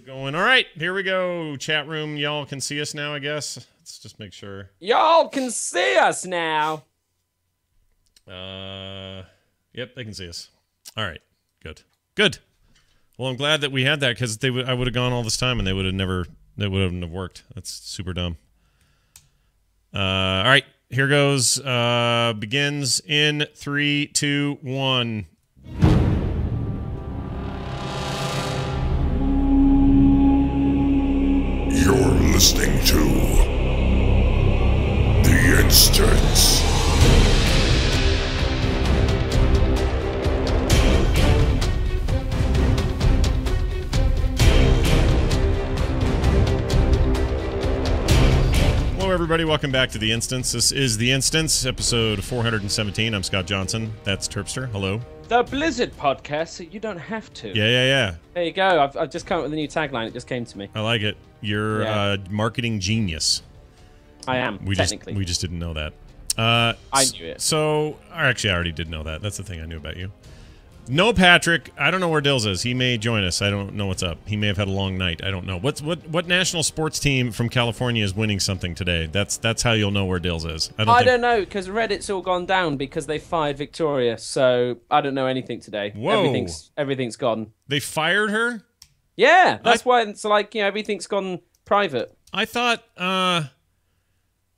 Going. All right, here we go. Chat room, y'all can see us now, I guess. Let's just make sure. Y'all can see us now. Yep, they can see us. All right, good. Good. Well, I'm glad that we had that because I would have gone all this time and they wouldn't have worked. That's super dumb. All right, here goes. Begins in 3, 2, 1. You're listening to The Instance. Hello, everybody. Welcome back to The Instance. This is The Instance, episode 417. I'm Scott Johnson. That's Terpster. Hello. The Blizzard podcast, so you don't have to. Yeah. There you go. I've just come up with a new tagline. It just came to me. I like it. You're a marketing genius. I am, technically. We just didn't know that. I knew it. So, actually, I already did know that. That's the thing I knew about you. No, Patrick. I don't know where Dills is. He may join us. I don't know what's up. He may have had a long night. I don't know. What national sports team from California is winning something today? That's how you'll know where Dills is. I don't know, because Reddit's all gone down because they fired Victoria, so I don't know anything today. Whoa. Everything's gone. They fired her? Yeah, that's why it's like, everything's gone private. I thought,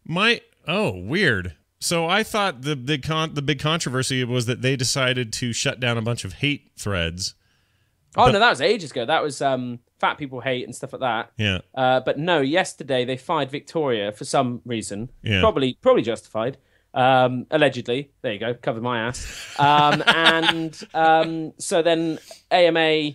weird. So I thought the big controversy was that they decided to shut down a bunch of hate threads. Oh, no, that was ages ago. That was fat people hate and stuff like that. Yeah. But no, yesterday they fired Victoria for some reason. Yeah. Probably justified. Allegedly. There you go. Covered my ass. So then AMA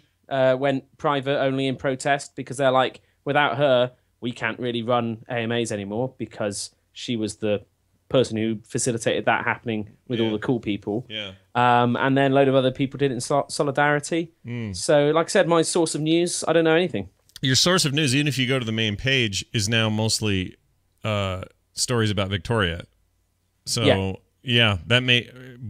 went private only in protest because they're like, without her, we can't really run AMAs anymore because she was the person who facilitated that happening with all the cool people. Yeah. And then a load of other people did it in solidarity. So, like I said, my source of news, I don't know anything. Your source of news, even if you go to the main page, is now mostly stories about Victoria. So, yeah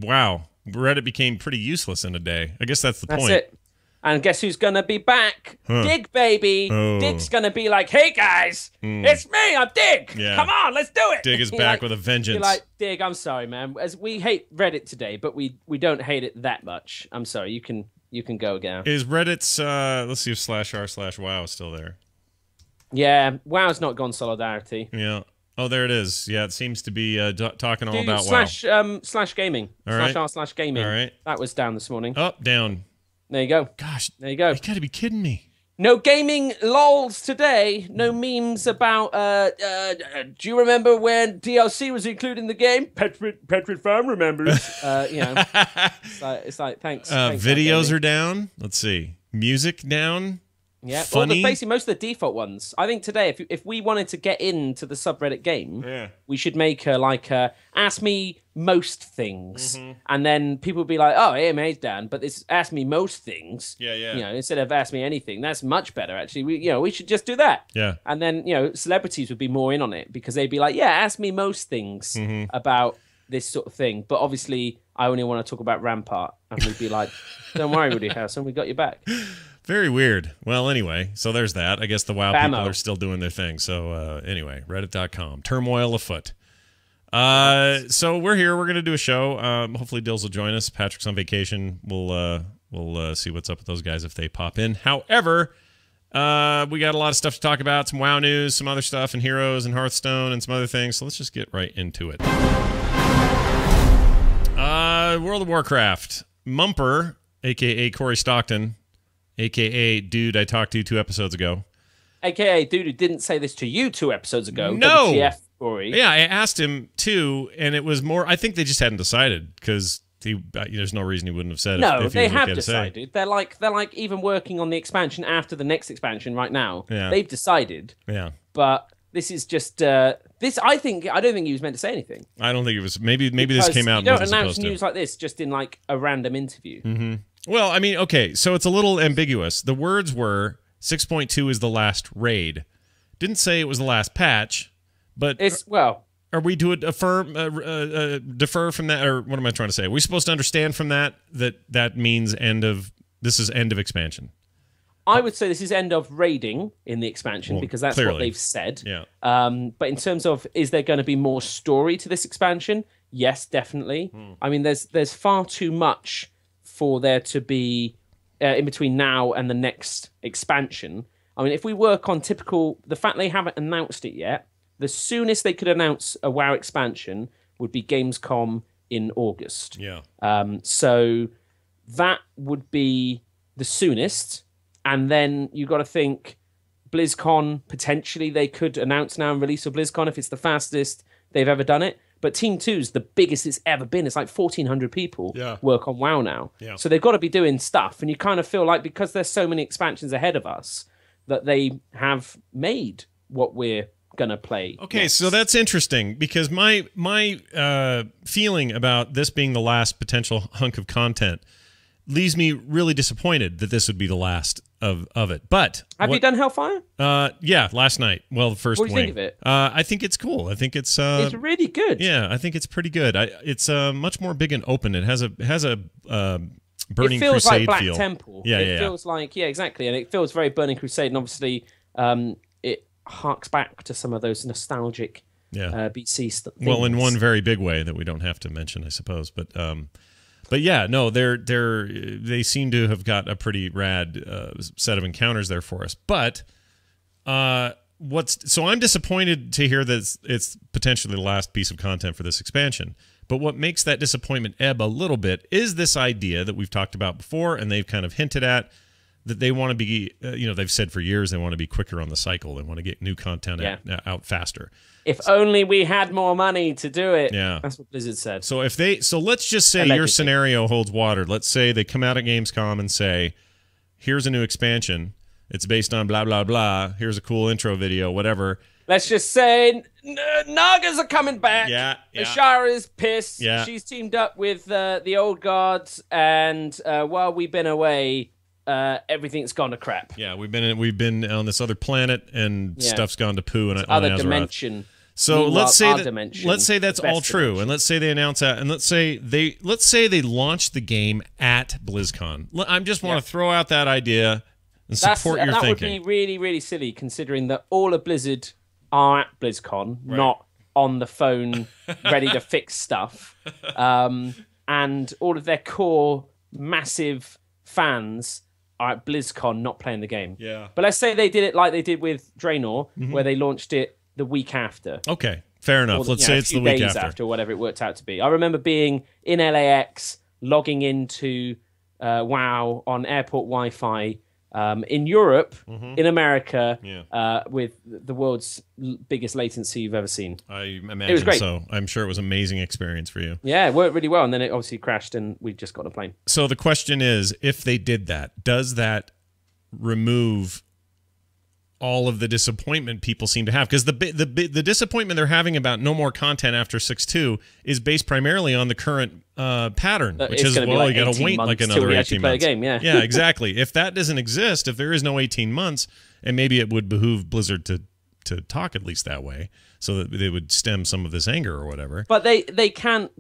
wow. Reddit became pretty useless in a day. I guess that's the point. That's it. And guess who's going to be back? Dig, baby. Dig's going to be like, hey, guys, it's me. I'm Dig. Yeah. Come on, let's do it. Dig is back with a vengeance. You're like, Dig, I'm sorry, man. As we hate Reddit today, but we don't hate it that much. I'm sorry. You can go again. Is Reddit's, let's see if /r/wow is still there. Yeah, WoW's not gone solidarity. Yeah. Oh, there it is. Yeah, it seems to be talking all about /, WoW. /slash gaming. All right. /r/gaming. All right. That was down this morning. Up, down. There you go. Gosh. There you go. You gotta be kidding me. No gaming lols today. No memes about, do you remember when DLC was included in the game? Petrit Farm remembers. It's like thanks. Videos are down. Let's see. Music down. Yeah, funny. Basically most of the default ones. I think today, if we wanted to get into the subreddit game, we should make ask me most things, and then people would be like, "Oh, AMA's down," but this ask me most things. Yeah. Instead of ask me anything, that's much better. Actually, we should just do that. Yeah. And then celebrities would be more in on it because they'd be like, "Yeah, ask me most things about this sort of thing." But obviously, I only want to talk about Rampart, and we'd be like, "Don't worry, Woody Harrelson, we got your back." Very weird. Well, anyway, so there's that. I guess the WoW Bamo. people are still doing their thing. So anyway, reddit.com. Turmoil afoot. So we're here. We're going to do a show. Hopefully Dills will join us. Patrick's on vacation. We'll see what's up with those guys if they pop in. However, we got a lot of stuff to talk about. Some WoW news, some other stuff, and Heroes and Hearthstone and some other things. So let's just get right into it. World of Warcraft. Mumper, a.k.a. Corey Stockton, a.k.a. dude I talked to 2 episodes ago. A.k.a. dude who didn't say this to you 2 episodes ago. No! WTF, Corey. Yeah, I asked him too, and it was more... I think they just hadn't decided, because there's no reason he wouldn't have said it. No, if he they was have okay to say. decided. They're like even working on the expansion after the next expansion right now. Yeah. They've decided. Yeah. But this is just... this, I don't think he was meant to say anything. I don't think it was... Maybe this came out and wasn't supposed to. You don't announce news like this just in like a random interview. Mm-hmm. Well, I mean, okay, so it's a little ambiguous. The words were 6.2 is the last raid. Didn't say it was the last patch, but it's are we to defer from that, or what am I trying to say? Are we supposed to understand from that means this is end of expansion? I would say this is end of raiding in the expansion because that's clearly what they've said. Yeah. But in terms of, is there going to be more story to this expansion? Yes, definitely. I mean, there's far too much for there to be in between now and the next expansion. I mean, if we work on the fact they haven't announced it yet, the soonest they could announce a WoW expansion would be Gamescom in August. Yeah. So that would be the soonest. And then you got to think BlizzCon, potentially they could announce now and release a BlizzCon if it's the fastest they've ever done it. But Team 2's the biggest it's ever been. It's like 1,400 people work on WoW now. Yeah. So they've got to be doing stuff. And you kind of feel like because there's so many expansions ahead of us that they have made what we're going to play. Okay, next. so that's interesting because my feeling about this being the last potential hunk of content leaves me really disappointed that this would be the last of it. But have you done Hellfire? Yeah, last night. Well, the first what do you wing. think of it? I think it's cool. I think it's really good. Yeah, I think it's pretty good. It's much more big and open. It has a Burning Crusade feel. It feels like Black Temple. Yeah, it feels like exactly, and it feels very Burning Crusade. And obviously, it harks back to some of those nostalgic BC stuff. Well, in one very big way that we don't have to mention, I suppose, But yeah, no, they seem to have got a pretty rad set of encounters there for us. But so I'm disappointed to hear that it's potentially the last piece of content for this expansion. But what makes that disappointment ebb a little bit is this idea that we've talked about before, and they've kind of hinted at that they want to be, they've said for years they want to be quicker on the cycle. They want to get new content out faster. If only we had more money to do it. Yeah. That's what Blizzard said. So let's just say your scenario holds water. Let's say they come out at Gamescom and say, here's a new expansion. It's based on blah, blah, blah. Here's a cool intro video, whatever. Let's just say Nagas are coming back. Yeah. Ashara is pissed. Yeah. She's teamed up with the old guards, and while we've been away, everything's gone to crap. Yeah, we've been on this other planet, and stuff's gone to poo. And other dimension. So let's say that's all true, and let's say they announce that, and let's say they launch the game at BlizzCon. I just want to throw out that idea and support your thinking. That would be really, really silly, considering that all of Blizzard are at BlizzCon, not on the phone ready to fix stuff, and all of their core massive fans are at BlizzCon not playing the game. Yeah. But let's say they did it like they did with Draenor, where they launched it the week after. Okay, fair enough. Let's say it's the week after, or whatever it worked out to be. I remember being in LAX, logging into WoW on airport Wi-Fi in Europe, in America, with the world's biggest latency you've ever seen. I imagine it was great. So. I'm sure it was an amazing experience for you. Yeah, it worked really well, and then it obviously crashed, and we just got on a plane. So the question is, if they did that, does that remove all of the disappointment people seem to have? Because the disappointment they're having about no more content after 6.2 is based primarily on the current pattern, which is, well, you got to wait like another 18 months. Play a game, yeah, exactly. If that doesn't exist, if there is no 18 months, and maybe it would behoove Blizzard to talk at least that way, so that they would stem some of this anger or whatever. But they can't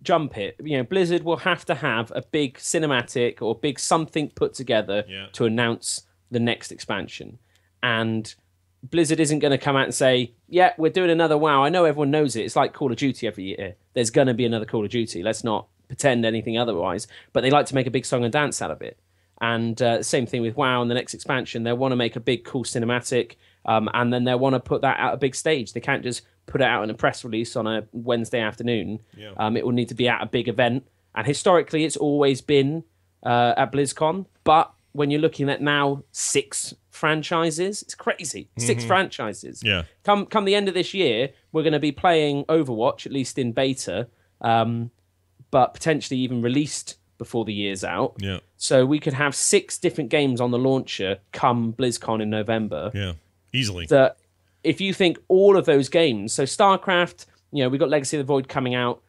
jump it. Blizzard will have to have a big cinematic or big something put together to announce the next expansion. And Blizzard isn't going to come out and say, yeah, we're doing another WoW. I know everyone knows it. It's like Call of Duty every year. There's going to be another Call of Duty. Let's not pretend anything otherwise. But they like to make a big song and dance out of it. And same thing with WoW and the next expansion. They want to make a big, cool cinematic, and then they want to put that out a big stage. They can't just put it out in a press release on a Wednesday afternoon. Yeah. It will need to be at a big event. And historically, it's always been at BlizzCon. But when you're looking at now 6 franchises, it's crazy. 6 franchises. Yeah. Come the end of this year, we're going to be playing Overwatch, at least in beta, but potentially even released before the year's out. Yeah. So we could have 6 different games on the launcher come BlizzCon in November. Yeah, easily. That if you think all of those games, so StarCraft, we got Legacy of the Void coming out,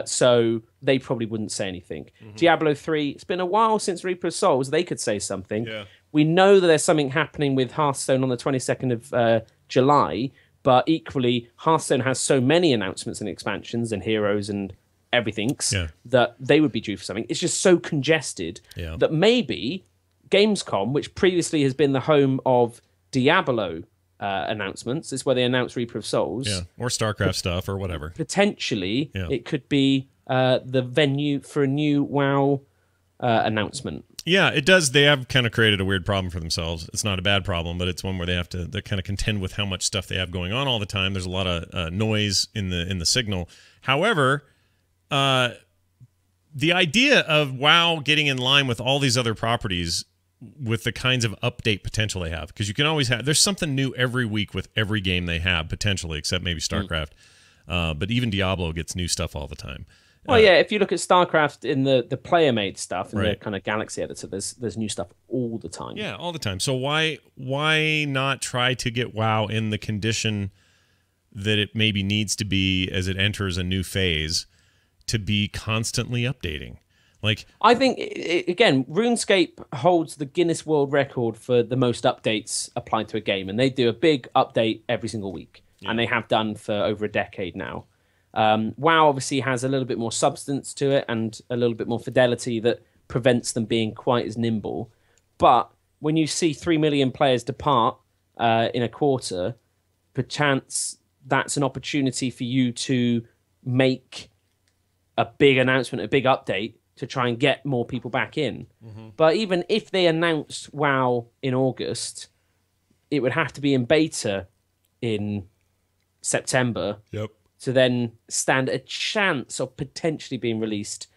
so they probably wouldn't say anything. Diablo 3, it's been a while since Reaper of Souls. They could say something. Yeah. We know that there's something happening with Hearthstone on the 22nd of July, but equally, Hearthstone has so many announcements and expansions and heroes and everything that they would be due for something. It's just so congested that maybe Gamescom, which previously has been the home of Diablo announcements. It's where they announce Reaper of Souls. Yeah, or StarCraft stuff or whatever. Potentially, it could be the venue for a new WoW announcement. Yeah, it does. They have kind of created a weird problem for themselves. It's not a bad problem, but it's one where they have to kind of contend with how much stuff they have going on all the time. There's a lot of noise in the signal. However, the idea of WoW getting in line with all these other properties with the kinds of update potential they have, because you can always have, there's something new every week with every game they have potentially, except maybe StarCraft. But even Diablo gets new stuff all the time. Well, yeah, if you look at StarCraft in the player-made stuff and the kind of Galaxy editor, there's new stuff all the time. Yeah, all the time. So why not try to get WoW in the condition that it maybe needs to be as it enters a new phase, to be constantly updating? Like, I think, again, RuneScape holds the Guinness World Record for the most updates applied to a game, and they do a big update every single week, and they have done for over a decade now. WoW obviously has a little bit more substance to it and a little bit more fidelity that prevents them being quite as nimble. But when you see 3 million players depart in a quarter, perchance that's an opportunity for you to make a big announcement, a big update to try and get more people back in. But even if they announced WoW in August, it would have to be in beta in September. Yep. To then stand a chance of potentially being released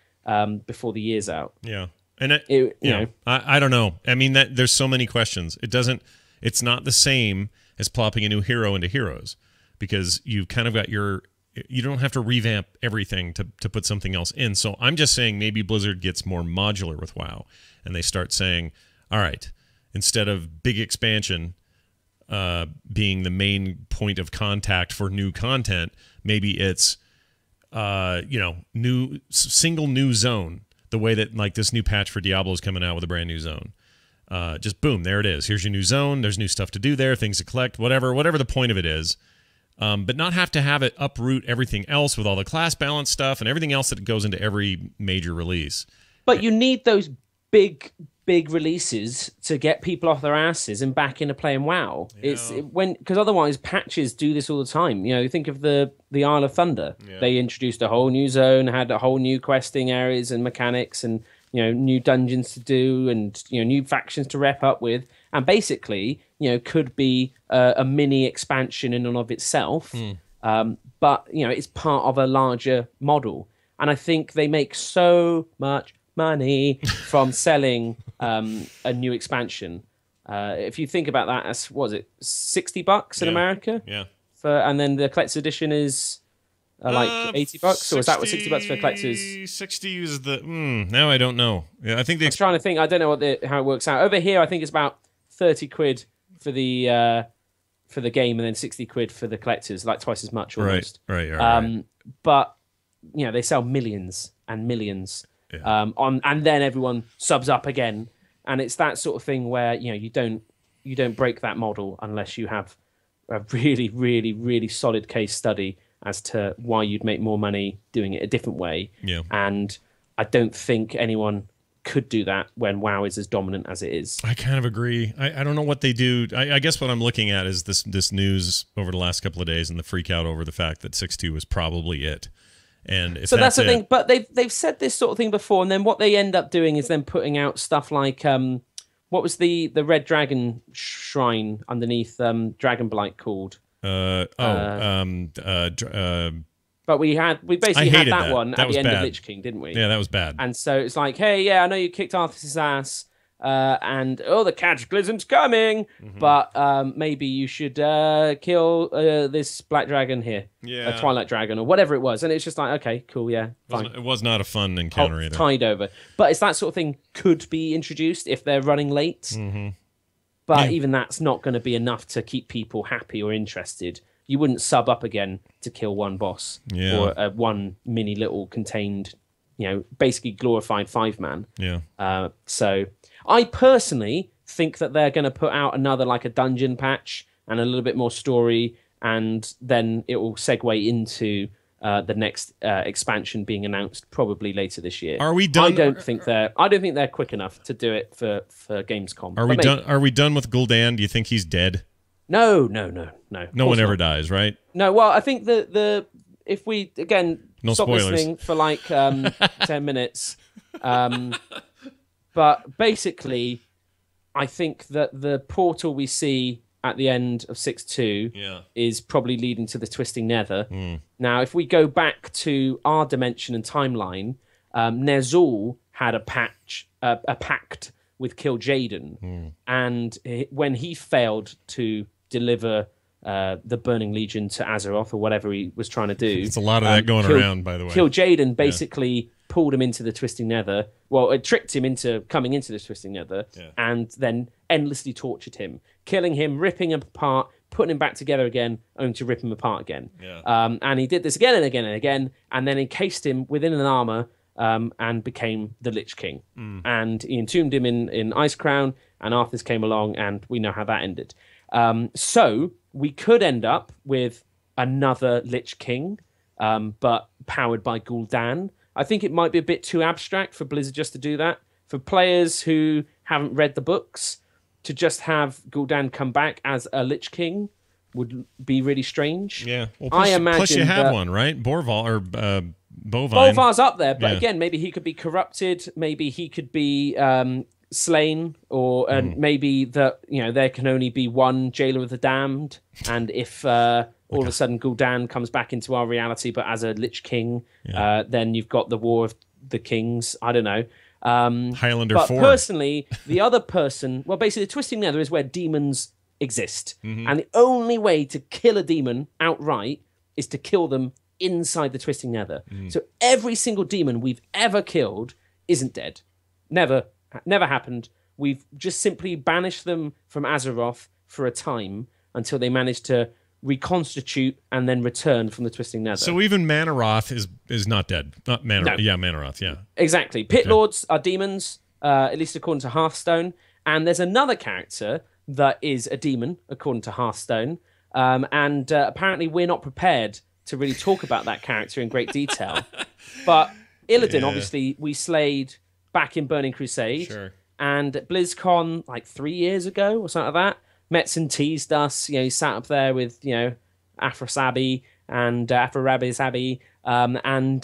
before the year's out. Yeah, and I don't know. I mean, there's so many questions. It's not the same as plopping a new hero into Heroes, because you've kind of got you don't have to revamp everything to put something else in. So I'm just saying maybe Blizzard gets more modular with WoW, and they start saying, all right, instead of big expansion being the main point of contact for new content, maybe it's single new zone, the way that like this new patch for Diablo is coming out with a brand new zone. Just boom, there it is. Here's your new zone. There's new stuff to do there, things to collect, whatever the point of it is. But not have to have it uproot everything else with all the class balance stuff and everything else that goes into every major release. But you need those big releases to get people off their asses and back into playing WoW. Yeah. Because otherwise patches do this all the time. You know, think of the Isle of Thunder. Yeah. They introduced a whole new zone, had a whole new questing areas and mechanics, and new dungeons to do, and new factions to rep up with, and basically could be a mini expansion in and of itself. But it's part of a larger model, and I think they make so much money from selling a new expansion. If you think about that, as what is it, $60 in America? Yeah. And then the collector's edition is like $80, or is that what $60 for collectors? 60 is the now I don't know. Yeah, I think I was trying to think. I don't know how it works out over here. I think it's about 30 quid for the game, and then 60 quid for the collectors, like twice as much almost. Right. But they sell millions and millions. Yeah. And then everyone subs up again, and it's that sort of thing where you don't break that model unless you have a really, really, really solid case study as to why you'd make more money doing it a different way. Yeah. And I don't think anyone could do that when WoW is as dominant as it is. I kind of agree. I don't know what they do. I guess what I'm looking at is this news over the last couple of days and the freak out over the fact that 6.2 was probably it. And if so that's the thing. But they've said this sort of thing before, and then what they end up doing is then putting out stuff like what was the Red Dragon shrine underneath Dragonblight called? But we basically had that one at the end of Lich King, didn't we? Yeah, that was bad. And so it's like, hey, yeah, I know you kicked Arthur's ass, and the cataclysm's coming, but maybe you should kill this black dragon here, a Twilight Dragon or whatever it was. And it's just like, okay, cool, yeah, fine. It was not a fun encounter either. Tied over, but it's that sort of thing could be introduced if they're running late. But even that's not going to be enough to keep people happy or interested. You wouldn't sub up again to kill one boss or one mini little contained, basically glorified 5-man. Yeah. So I personally think that they're going to put out another like a dungeon patch and a little bit more story, and then it will segue into the next expansion being announced probably later this year. Are we done? I don't think they're quick enough to do it for Gamescom. Are we done? Are we done with Gul'dan? Do you think he's dead? No. No one ever dies, right? No. Well, I think the if we again no stop spoilers. listening for like 10 minutes, but basically, I think that the portal we see at the end of 6.2 is probably leading to the Twisting Nether. Now, if we go back to our dimension and timeline, Ner'zhul had a pact with Kil'jaeden, and when he failed to deliver the Burning Legion to Azeroth or whatever he was trying to do, it's a lot of that going around, by the way. Kil'jaeden basically pulled him into the Twisting Nether. Well, it tricked him into coming into the Twisting Nether, and then endlessly tortured him, killing him, ripping him apart, putting him back together again, only to rip him apart again. And he did this again and again and again, and then encased him within an armor and became the Lich King. And he entombed him in Icecrown, and Arthas came along, and we know how that ended. So we could end up with another Lich King, but powered by Gul'dan. I think it might be a bit too abstract for Blizzard just to do that. For players who haven't read the books, to just have Gul'dan come back as a Lich King would be really strange. Yeah. Well, I imagine plus you have one, right? Borval or Bovine. Bolvar's up there, but again, maybe he could be corrupted. Maybe he could be slain, or maybe that there can only be one Jailer of the Damned, and if all of a sudden Gul'dan comes back into our reality, but as a Lich King, then you've got the War of the Kings. I don't know. Highlander but 4. Personally, the other person, well, basically, the Twisting Nether is where demons exist, and the only way to kill a demon outright is to kill them inside the Twisting Nether. So every single demon we've ever killed isn't dead. Never happened. We've just simply banished them from Azeroth for a time until they manage to reconstitute and then return from the Twisting Nether. So even Manaroth is not dead. Not Manaroth. No. Yeah, Manaroth, yeah. Exactly. Pit Lords are demons, at least according to Hearthstone. And there's another character that is a demon, according to Hearthstone. And apparently we're not prepared to really talk about that character in great detail. But Illidan, obviously, we slayed back in Burning Crusade. Sure. And at BlizzCon, like 3 years ago or something like that, Metzen teased us. He sat up there with, Afrosabi and Afrorabisabi. And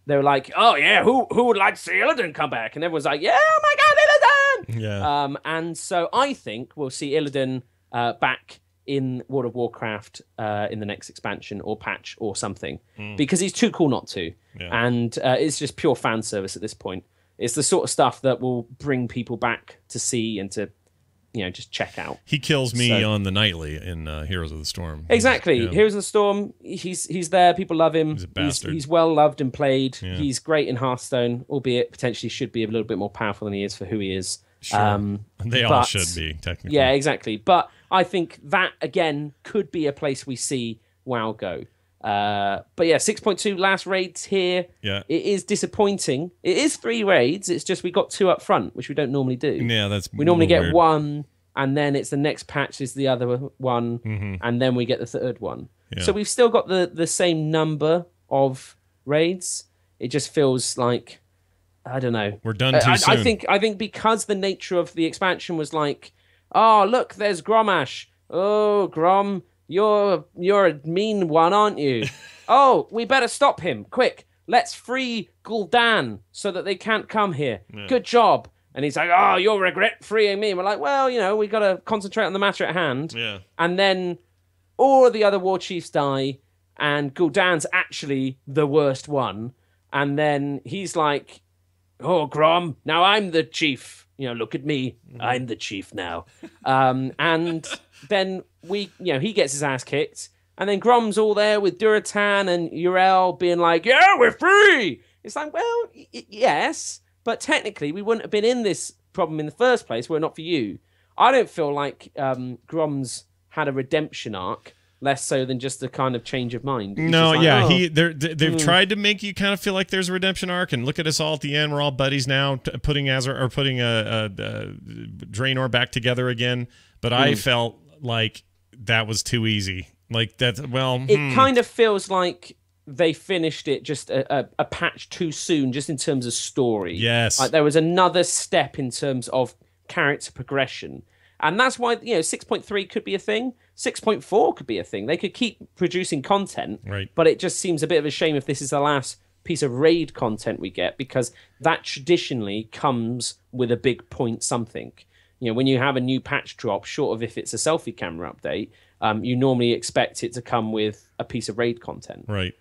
they were like, oh, yeah, who would like to see Illidan come back? And everyone's like, yeah, oh my God, Illidan! Yeah. And so I think we'll see Illidan back in World of Warcraft in the next expansion or patch or something, because he's too cool not to. Yeah. And it's just pure fan service at this point. It's the sort of stuff that will bring people back to see and to, just check out. He kills me on the nightly in Heroes of the Storm. Exactly. Heroes of the Storm, he's there. People love him. He's a bastard. He's well loved and played. Yeah. He's great in Hearthstone, albeit potentially should be a little bit more powerful than he is for who he is. Sure. They all should be, technically. Yeah, exactly. But I think that, again, could be a place we see WoW go. But yeah, 6.2 last raids here. Yeah. It is disappointing. It is 3 raids. It's just we got 2 up front, which we don't normally do. Yeah, we normally get weird. 1, and then it's the next patch is the other one, and then we get the 3rd one. Yeah. So we've still got the same number of raids. It just feels like, I don't know. We're done too soon. I think because the nature of the expansion was like, oh, look, there's Gromash. Oh, Grom, you're a mean one, aren't you? Oh, we better stop him. Quick, let's free Gul'dan so that they can't come here. Yeah. Good job. And he's like, oh, you'll regret freeing me. And we're like, well, we got to concentrate on the matter at hand. Yeah. And then all of the other war chiefs die, and Gul'dan's actually the worst one. And then he's like, oh, Grom, now I'm the chief. Look at me. I'm the chief now. And then he gets his ass kicked. And then Grom's all there with Duratan and Uriel being like, yeah, we're free. It's like, well, yes, but technically we wouldn't have been in this problem in the first place were it not for you. I don't feel like Grom's had a redemption arc, less so than just a kind of change of mind. No, yeah, they've tried to make you kind of feel like there's a redemption arc, and look at us all at the end. We're all buddies now, putting Draenor back together again. But I felt like that was too easy. Like that. Well, it kind of feels like they finished it just a patch too soon, just in terms of story. Yes. Like there was another step in terms of character progression. And that's why, 6.3 could be a thing. 6.4 could be a thing. They could keep producing content. Right. But it just seems a bit of a shame if this is the last piece of raid content we get, because that traditionally comes with a big point something. When you have a new patch drop, short of if it's a selfie camera update, you normally expect it to come with a piece of raid content. Right.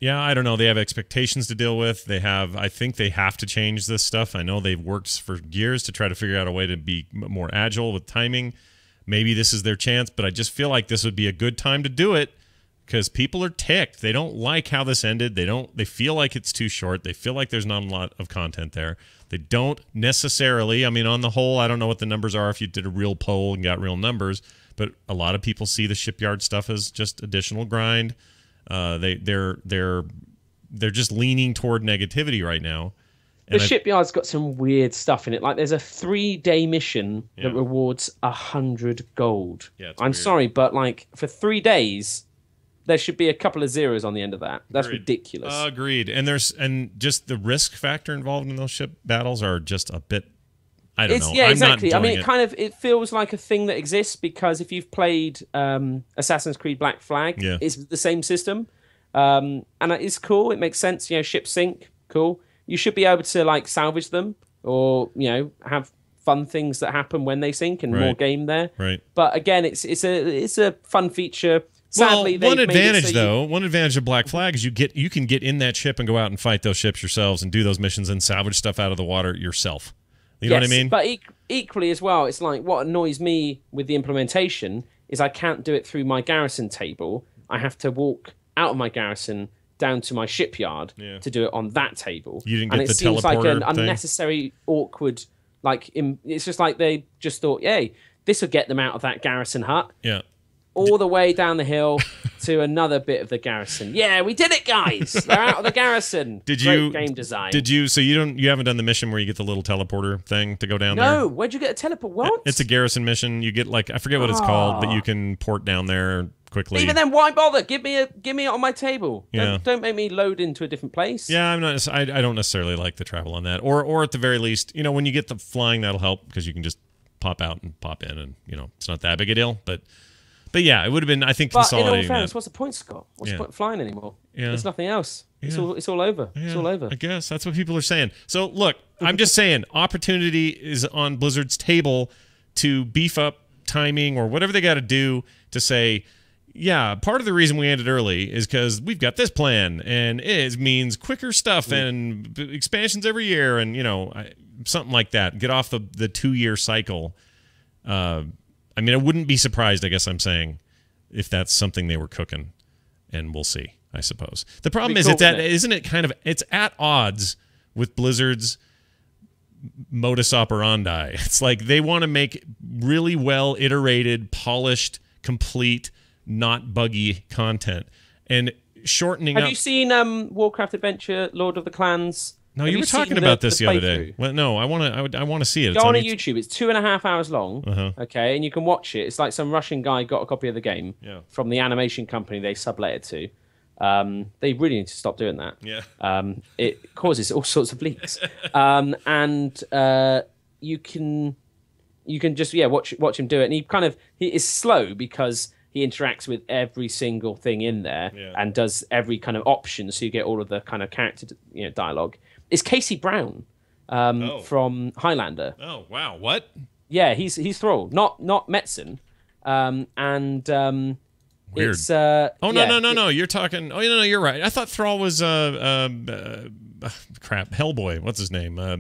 Yeah, I don't know. They have expectations to deal with. I think they have to change this stuff. I know they've worked for years to try to figure out a way to be more agile with timing. Maybe this is their chance, but I just feel like this would be a good time to do it because people are ticked. They don't like how this ended. They feel like it's too short. They feel like there's not a lot of content there. They don't necessarily, on the whole, I don't know what the numbers are if you did a real poll and got real numbers, but a lot of people see the shipyard stuff as just additional grind. They're just leaning toward negativity right now. And the shipyard's got some weird stuff in it. Like there's a 3-day mission that rewards 100 gold. Yeah, I'm sorry, but like for 3 days, there should be a couple of zeros on the end of that. That's ridiculous. Agreed. And just the risk factor involved in those ship battles are just a bit. I don't know. Yeah, I'm exactly. Not enjoying it feels like a thing that exists because if you've played Assassin's Creed Black Flag, it's the same system, and it's cool. It makes sense. Ships sink, cool. You should be able to like salvage them or have fun things that happen when they sink and more game there. Right. But again, it's a fun feature. Sadly, one advantage of Black Flag is you can get in that ship and go out and fight those ships yourselves and do those missions and salvage stuff out of the water yourself. You know what I mean? But equally as well, it's like what annoys me with the implementation is I can't do it through my garrison table. I have to walk out of my garrison down to my shipyard to do it on that table. You didn't get the teleporter seems like an thing? unnecessary, awkward. It's just like they just thought, "Yay, this will get them out of that garrison hut." Yeah. All the way down the hill to another bit of the garrison. Yeah, we did it, guys. They're out of the garrison. Great game design. So you haven't done the mission where you get the little teleporter thing to go down there? No, where'd you get a teleport? What? It's a garrison mission. You get I forget what it's called, but you can port down there quickly. Even then, why bother? Give me it on my table. Yeah. Don't make me load into a different place. Yeah, I don't necessarily like the travel on that. Or at the very least, when you get the flying, that'll help because you can just pop out and pop in, and it's not that big a deal, But yeah, it would have been, I think, consolidating. But in all fairness, what's the point, Scott? What's the point of flying anymore? Yeah. There's nothing else. It's all over. Yeah, it's all over. I guess that's what people are saying. So look, I'm just saying, opportunity is on Blizzard's table to beef up timing or whatever they got to do to say, yeah, part of the reason we ended early is because we've got this plan, and it means quicker stuff and expansions every year, and something like that. Get off the 2-year cycle. I wouldn't be surprised, I guess I'm saying, if that's something they were cooking, and we'll see, I suppose. The problem is, it's at odds with Blizzard's modus operandi. It's like they want to make really well iterated, polished, complete, not buggy content, and shortening up. Have you seen Warcraft Adventure, Lord of the Clans? No, you were talking about this the other day. Well, no, I want to see it. Go on YouTube. It's 2.5 hours long. Uh-huh. And you can watch it. It's like some Russian guy got a copy of the game from the animation company they sublet it to. They really need to stop doing that. Yeah. It causes all sorts of leaks. And you can just watch him do it. And he is slow because he interacts with every single thing in there and does every kind of option, so you get all of the kind of character dialogue. It's Casey Brown from Highlander. Oh wow, what? Yeah, he's Thrall, not Metzen. Weird. It's no, you're talking. Oh no, you're right. I thought Thrall was Hellboy. What's his name? No,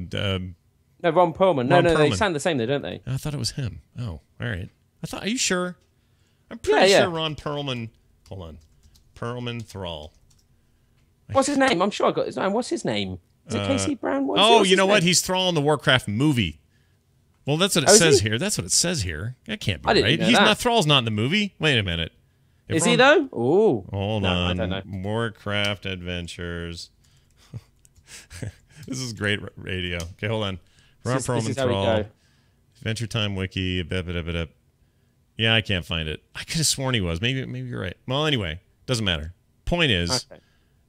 Ron Perlman. No, they sound the same, though, don't they? I thought it was him. Oh, all right. Are you sure? I'm pretty sure Ron Perlman. Hold on, Perlman Thrall. What's his name? I'm sure I got his name. What's his name? Is it Casey Brown? You know what? He's Thrall in the Warcraft movie. Well, that's what it says here. That's what it says here. That can't be right. He's not. Thrall's not in the movie. Wait a minute. Is he though? Oh, hold on. I don't know. Warcraft Adventures. This is great radio. Okay, hold on. Ron Perlman Thrall. Adventure Time Wiki. Yeah, I can't find it. I could have sworn he was. Maybe you're right. Well, anyway, doesn't matter. point is,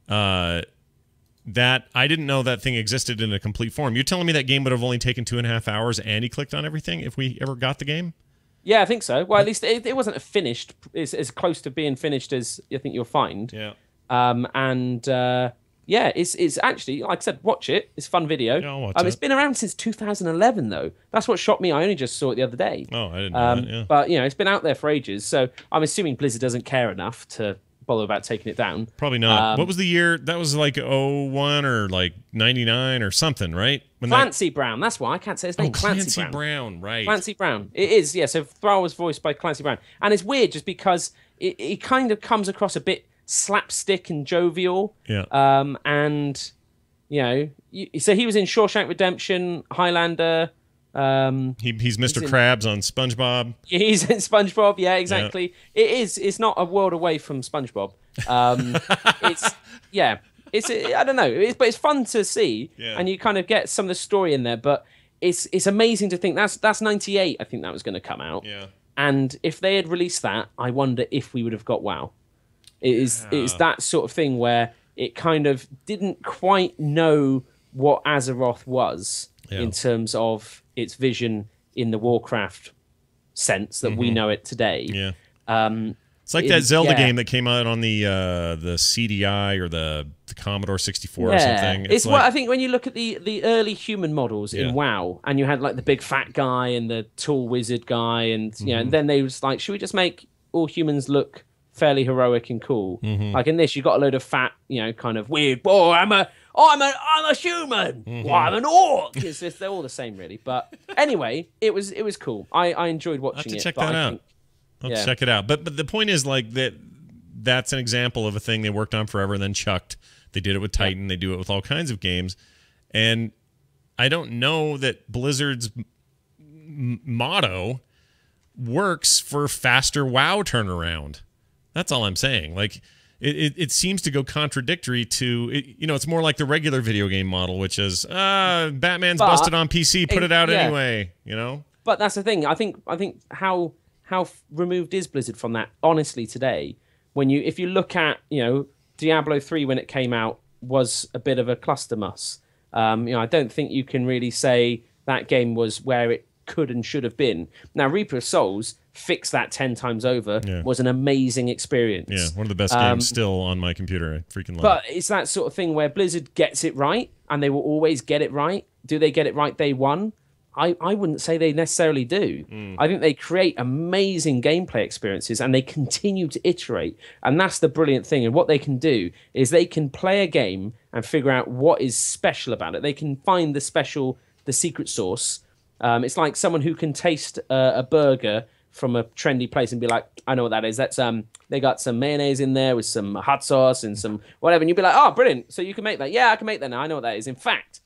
that I didn't know that thing existed in a complete form. You're telling me that game would have only taken 2.5 hours and he clicked on everything if we ever got the game? Yeah, I think so. Well, at least it wasn't a finished. It's as close to being finished as I think you'll find. Yeah. Yeah, it's actually, like I said, watch it. It's a fun video. Yeah, I'll watch it. It's been around since 2011, though. That's what shocked me. I only just saw it the other day. Oh, I didn't know that, yeah. But, it's been out there for ages. So I'm assuming Blizzard doesn't care enough to bother about taking it down. Probably not. What was the year? That was like 01 or like 99 or something, right? Clancy Brown. That's why I can't say his name. Clancy Brown, right. Clancy Brown. It is, yeah. So Thrall was voiced by Clancy Brown. And it's weird just because it kind of comes across a bit slapstick and jovial. Yeah. And, so he was in Shawshank Redemption, Highlander. He's Mr. Krabs on SpongeBob. He's in SpongeBob, yeah, exactly. Yeah. It's not a world away from SpongeBob. I don't know, but it's fun to see, and you kind of get some of the story in there. But it's amazing to think that's 98. I think that was going to come out. Yeah. And if they had released that, I wonder if we would have got WoW. It's that sort of thing where it kind of didn't quite know what Azeroth was in terms of its vision in the Warcraft sense that we know it today. Yeah. It's like that Zelda game that came out on the CDI or the Commodore 64 or something. It's like, what I think when you look at the early human models in WoW, and you had like the big fat guy and the tall wizard guy, and and then they was like, should we just make all humans look fairly heroic and cool? Like in this, you got a load of fat, kind of weird. Boy, I'm a human. Well, I'm an orc. They're all the same, really. But anyway, it was cool. I enjoyed watching it. Check that out. I'll check it out. But the point is, like, that's an example of a thing they worked on forever and then chucked. They did it with Titan. They do it with all kinds of games. And I don't know that Blizzard's motto works for faster WoW turnaround. That's all I'm saying. Like, it seems to go contradictory to, it's more like the regular video game model, which is, Batman's busted on PC, put it out anyway, But that's the thing. I think how removed is Blizzard from that, honestly, today? If you look at, Diablo 3 when it came out was a bit of a cluster muss. I don't think you can really say that game was where it could and should have been. Now, Reaper of Souls fixed that 10 times over, was an amazing experience. Yeah, one of the best games still on my computer. I freaking love it. But it's that sort of thing where Blizzard gets it right, and they will always get it right. Do they get it right day one? I wouldn't say they necessarily do. I think they create amazing gameplay experiences, and they continue to iterate. And that's the brilliant thing. And what they can do is they can play a game and figure out what is special about it. They can find the secret sauce. It's like someone who can taste a burger from a trendy place and be like, I know what that is. That's they got some mayonnaise in there with some hot sauce and some whatever. And you'd be like, oh, brilliant. So you can make that. Yeah, I can make that now. I know what that is. In fact,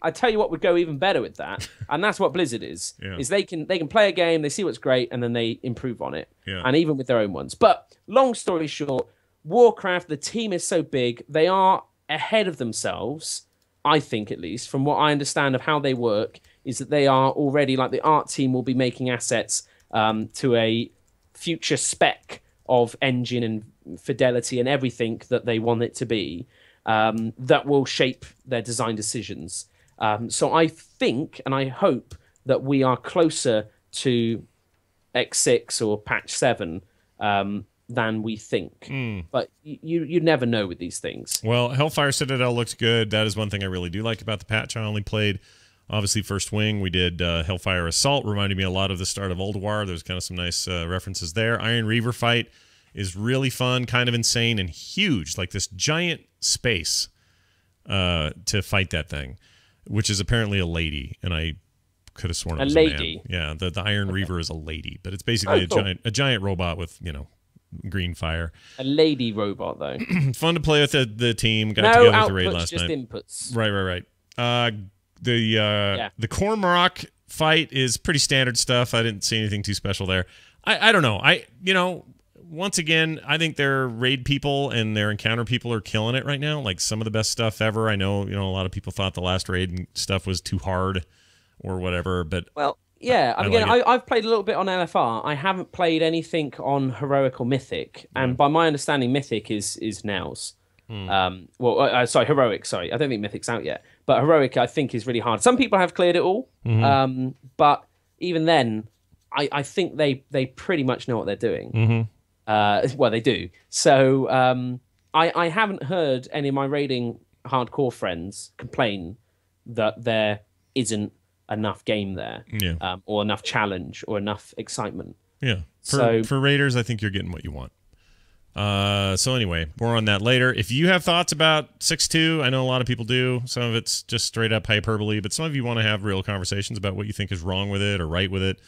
I tell you what would go even better with that, and that's what Blizzard is. Is they can play a game, they see what's great, and then they improve on it. And even with their own ones. But long story short, Warcraft, the team is so big, they are ahead of themselves, I think, at least, from what I understand of how they work, is that they are already, like, the art team will be making assets to a future spec of engine and fidelity and everything that they want it to be, that will shape their design decisions. So I think and I hope that we are closer to X6 or patch 7 than we think. But you never know with these things. Well, Hellfire Citadel looks good. That is one thing I really do like about the patch. I only played, obviously, First Wing. We did Hellfire Assault. Reminded me a lot of the start of Ulduar. There's kind of some nice references there. Iron Reaver fight is really fun, kind of insane, and huge. Like this giant space to fight that thing, which is apparently a lady, and I could have sworn it was a man. Yeah, the Iron Reaver is a lady, but it's basically a giant robot with, green fire. A lady robot, though. Fun to play with the team. Got together with the raid last just night. Inputs. Right. The Cormorant fight is pretty standard stuff. I didn't see anything too special there. I don't know. Once again, I think their raid people and their encounter people are killing it right now. Like some of the best stuff ever. I know, a lot of people thought the last raid stuff was too hard or whatever, but well, Yeah, I again, like it. I've played a little bit on LFR. I haven't played anything on Heroic or Mythic, and by my understanding, Mythic is Now's. Sorry, Heroic. Sorry, I don't think Mythic's out yet, but Heroic I think is really hard. Some people have cleared it all, but even then, I think they pretty much know what they're doing. Well, they do. So I haven't heard any of my raiding hardcore friends complain that there isn't enough game there, or enough challenge, or enough excitement. Yeah. For Raiders, I think you're getting what you want. So anyway, more on that later. If you have thoughts about 6.2, I know a lot of people do. Some of it's just straight up hyperbole, but some of you want to have real conversations about what you think is wrong with it or right with it.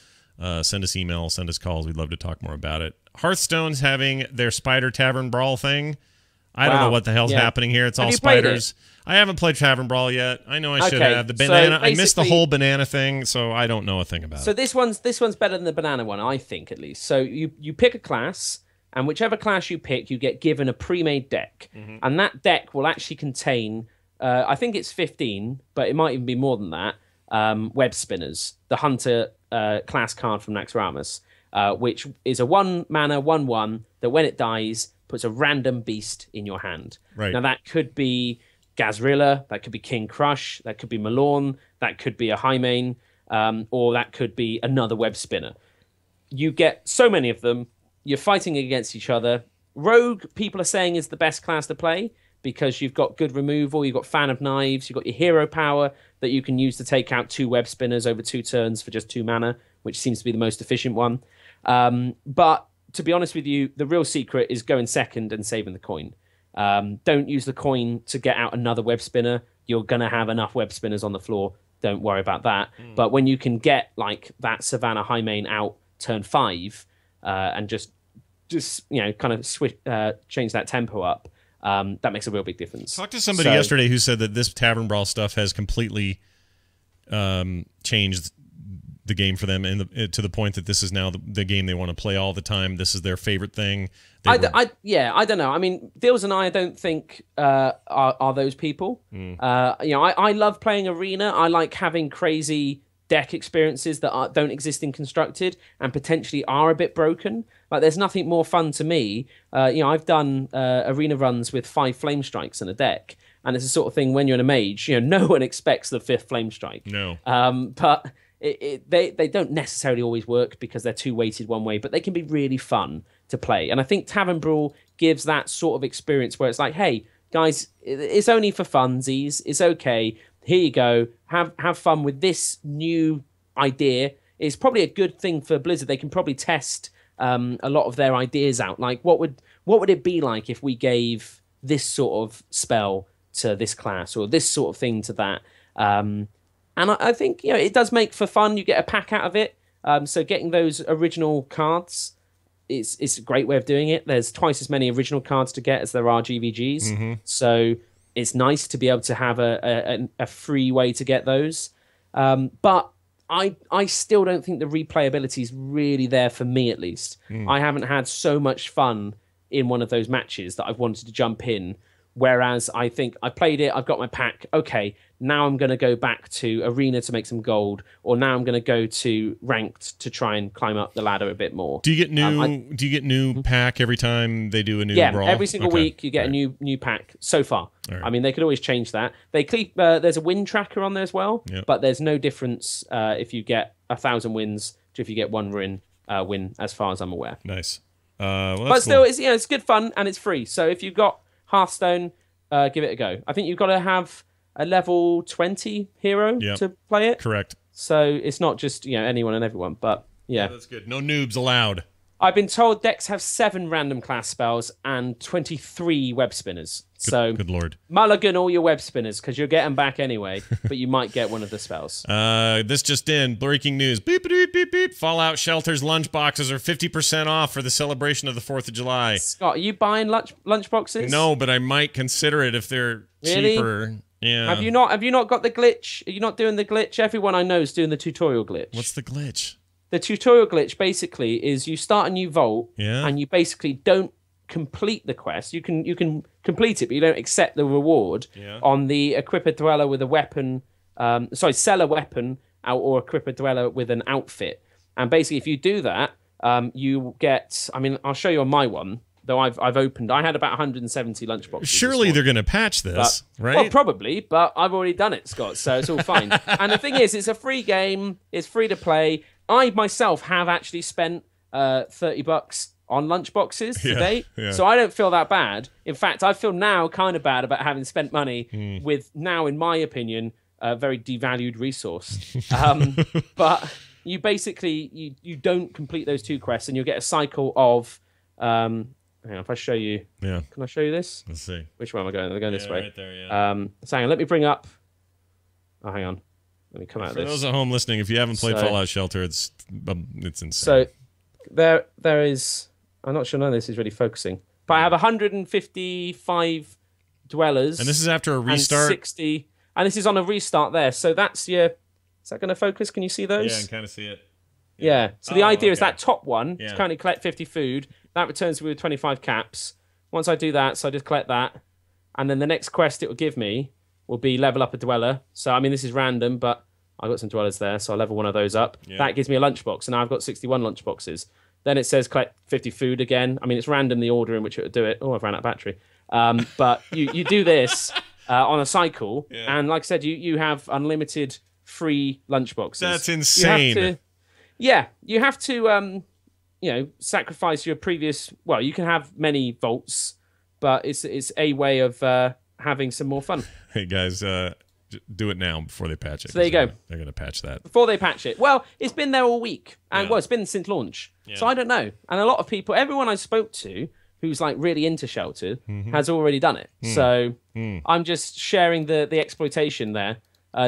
Send us emails, send us calls. We'd love to talk more about it. Hearthstone's having their Spider Tavern Brawl thing. I don't know what the hell's happening here. It's all spiders. I haven't played Tavern Brawl yet. I know I should have. The banana. I missed the whole banana thing, so I don't know a thing about it. So this one's better than the banana one, I think, at least. So you pick a class, and whichever class you pick, you get given a pre-made deck, and that deck will actually contain, I think it's 15, but it might even be more than that. Web spinners, the hunter class card from Naxxramas, which is a 1 mana 1/1 that when it dies puts a random beast in your hand. Right. Now that could be Gazrilla, that could be King Crush, that could be Malorn, that could be a Highmane, or that could be another web spinner. You get so many of them, you're fighting against each other. Rogue, people are saying, is the best class to play because you've got good removal, you've got Fan of Knives, you've got your hero power that you can use to take out 2 web spinners over 2 turns for just 2 mana, which seems to be the most efficient one. But to be honest with you, the real secret is going second and saving the coin. Don't use the coin to get out another web spinner. You're going to have enough web spinners on the floor. Don't worry about that. But when you can get like that Savannah Highmane out turn 5 and just kind of change that tempo up, that makes a real big difference. Talked to somebody yesterday who said that this Tavern Brawl stuff has completely changed the game for them, to the point that this is now the game they want to play all the time. This is their favorite thing. I don't know. I mean, Dills and I don't think are those people. I love playing Arena. I like having crazy deck experiences that don't exist in Constructed and potentially are a bit broken. Like, there's nothing more fun to me. I've done Arena runs with 5 Flame Strikes in a deck, and it's the sort of thing when you're in a mage, no one expects the 5th Flame Strike. No. But they don't necessarily always work because they're too weighted one way, but they can be really fun to play. And I think Tavern Brawl gives that sort of experience where it's like, hey, guys, it's only for funsies. It's okay. Here you go. Have fun with this new idea. It's probably a good thing for Blizzard. They can probably test a lot of their ideas out. Like, what would it be like if we gave this sort of spell to this class, or this sort of thing to that? And I think it does make for fun. You get a pack out of it. So getting those original cards is a great way of doing it. There's twice as many original cards to get as there are GVGs. So it's nice to be able to have a free way to get those. But I still don't think the replayability is really there for me, at least. I haven't had so much fun in one of those matches that I've wanted to jump in. Whereas I think I played it, I've got my pack. Okay, now I'm going to go back to Arena to make some gold, or now I'm going to go to Ranked to try and climb up the ladder a bit more. Do you get new? Do you get new pack every time they do a new brawl? Yeah, every single week you get a new pack so far. Right. I mean, they could always change that. They keep there's a win tracker on there as well, but there's no difference if you get 1,000 wins to if you get 1 win, as far as I'm aware. Nice. But still, cool. It's good fun and it's free. So if you've got Hearthstone, give it a go. I think you've got to have a level 20 hero to play it. Correct. So it's not just anyone and everyone, but yeah, that's good. No noobs allowed. I've been told decks have 7 random class spells and 23 web spinners. Good lord. Mulligan all your web spinners because you'll get them back anyway, but you might get one of the spells. This just in. Breaking news. Beep, beep, beep, beep. Fallout Shelter's lunchboxes are 50% off for the celebration of the 4th of July. Scott, are you buying lunchboxes? No, but I might consider it if they're cheaper. Yeah. Have you not got the glitch? Are you not doing the glitch? Everyone I know is doing the tutorial glitch. What's the glitch? The tutorial glitch basically is you start a new vault and you basically don't complete the quest. You can complete it, but you don't accept the reward on the equip a dweller with a weapon. Sell a weapon or equip a dweller with an outfit. And basically, if you do that, you get. I mean, I'll show you on my one. Though I've opened, I had about 170 lunchboxes. Surely they're going to patch this, right? Well, probably, but I've already done it, Scott, so it's all fine. And the thing is, it's a free game. It's free to play. I myself have actually spent $30 on lunchboxes to date, so I don't feel that bad. In fact, I feel now kind of bad about having spent money with now, in my opinion, a very devalued resource. But you basically you don't complete those 2 quests, and you'll get a cycle of. Hang on, if I show you, can I show you this? Let's see. Which way am I going? I'm going this way. Right there, yeah. So hang on, let me bring up. Oh, hang on. Let me come out of this. For those at home listening, if you haven't played Fallout Shelter, it's insane. So there is. I'm not sure none of this is really focusing, but I have 155 dwellers, and this is after a restart. And 60, and this is on a restart there. So that's your. Is that going to focus? Can you see those? Yeah, I can kind of see it. Yeah. So the idea is that top one is currently collect 50 food. That returns me with 25 caps. Once I do that, so I just collect that. And then the next quest it will give me will be level up a dweller. So, I mean, this is random, but I've got some dwellers there, so I'll level one of those up. Yeah. That gives me a lunchbox, and now I've got 61 lunchboxes. Then it says collect 50 food again. I mean, it's random the order in which it will do it. Oh, I've ran out of battery. But you do this on a cycle, and like I said, you have unlimited free lunchboxes. That's insane. You have to sacrifice your previous. Well, you can have many vaults, but it's a way of having some more fun. Hey guys, do it now before they patch it. So there you go. They're going to patch that before they patch it. Well, it's been there all week, and well, it's been since launch. Yeah. So I don't know. And a lot of people, everyone I spoke to, who's like really into Shelter, has already done it. So I'm just sharing the exploitation there.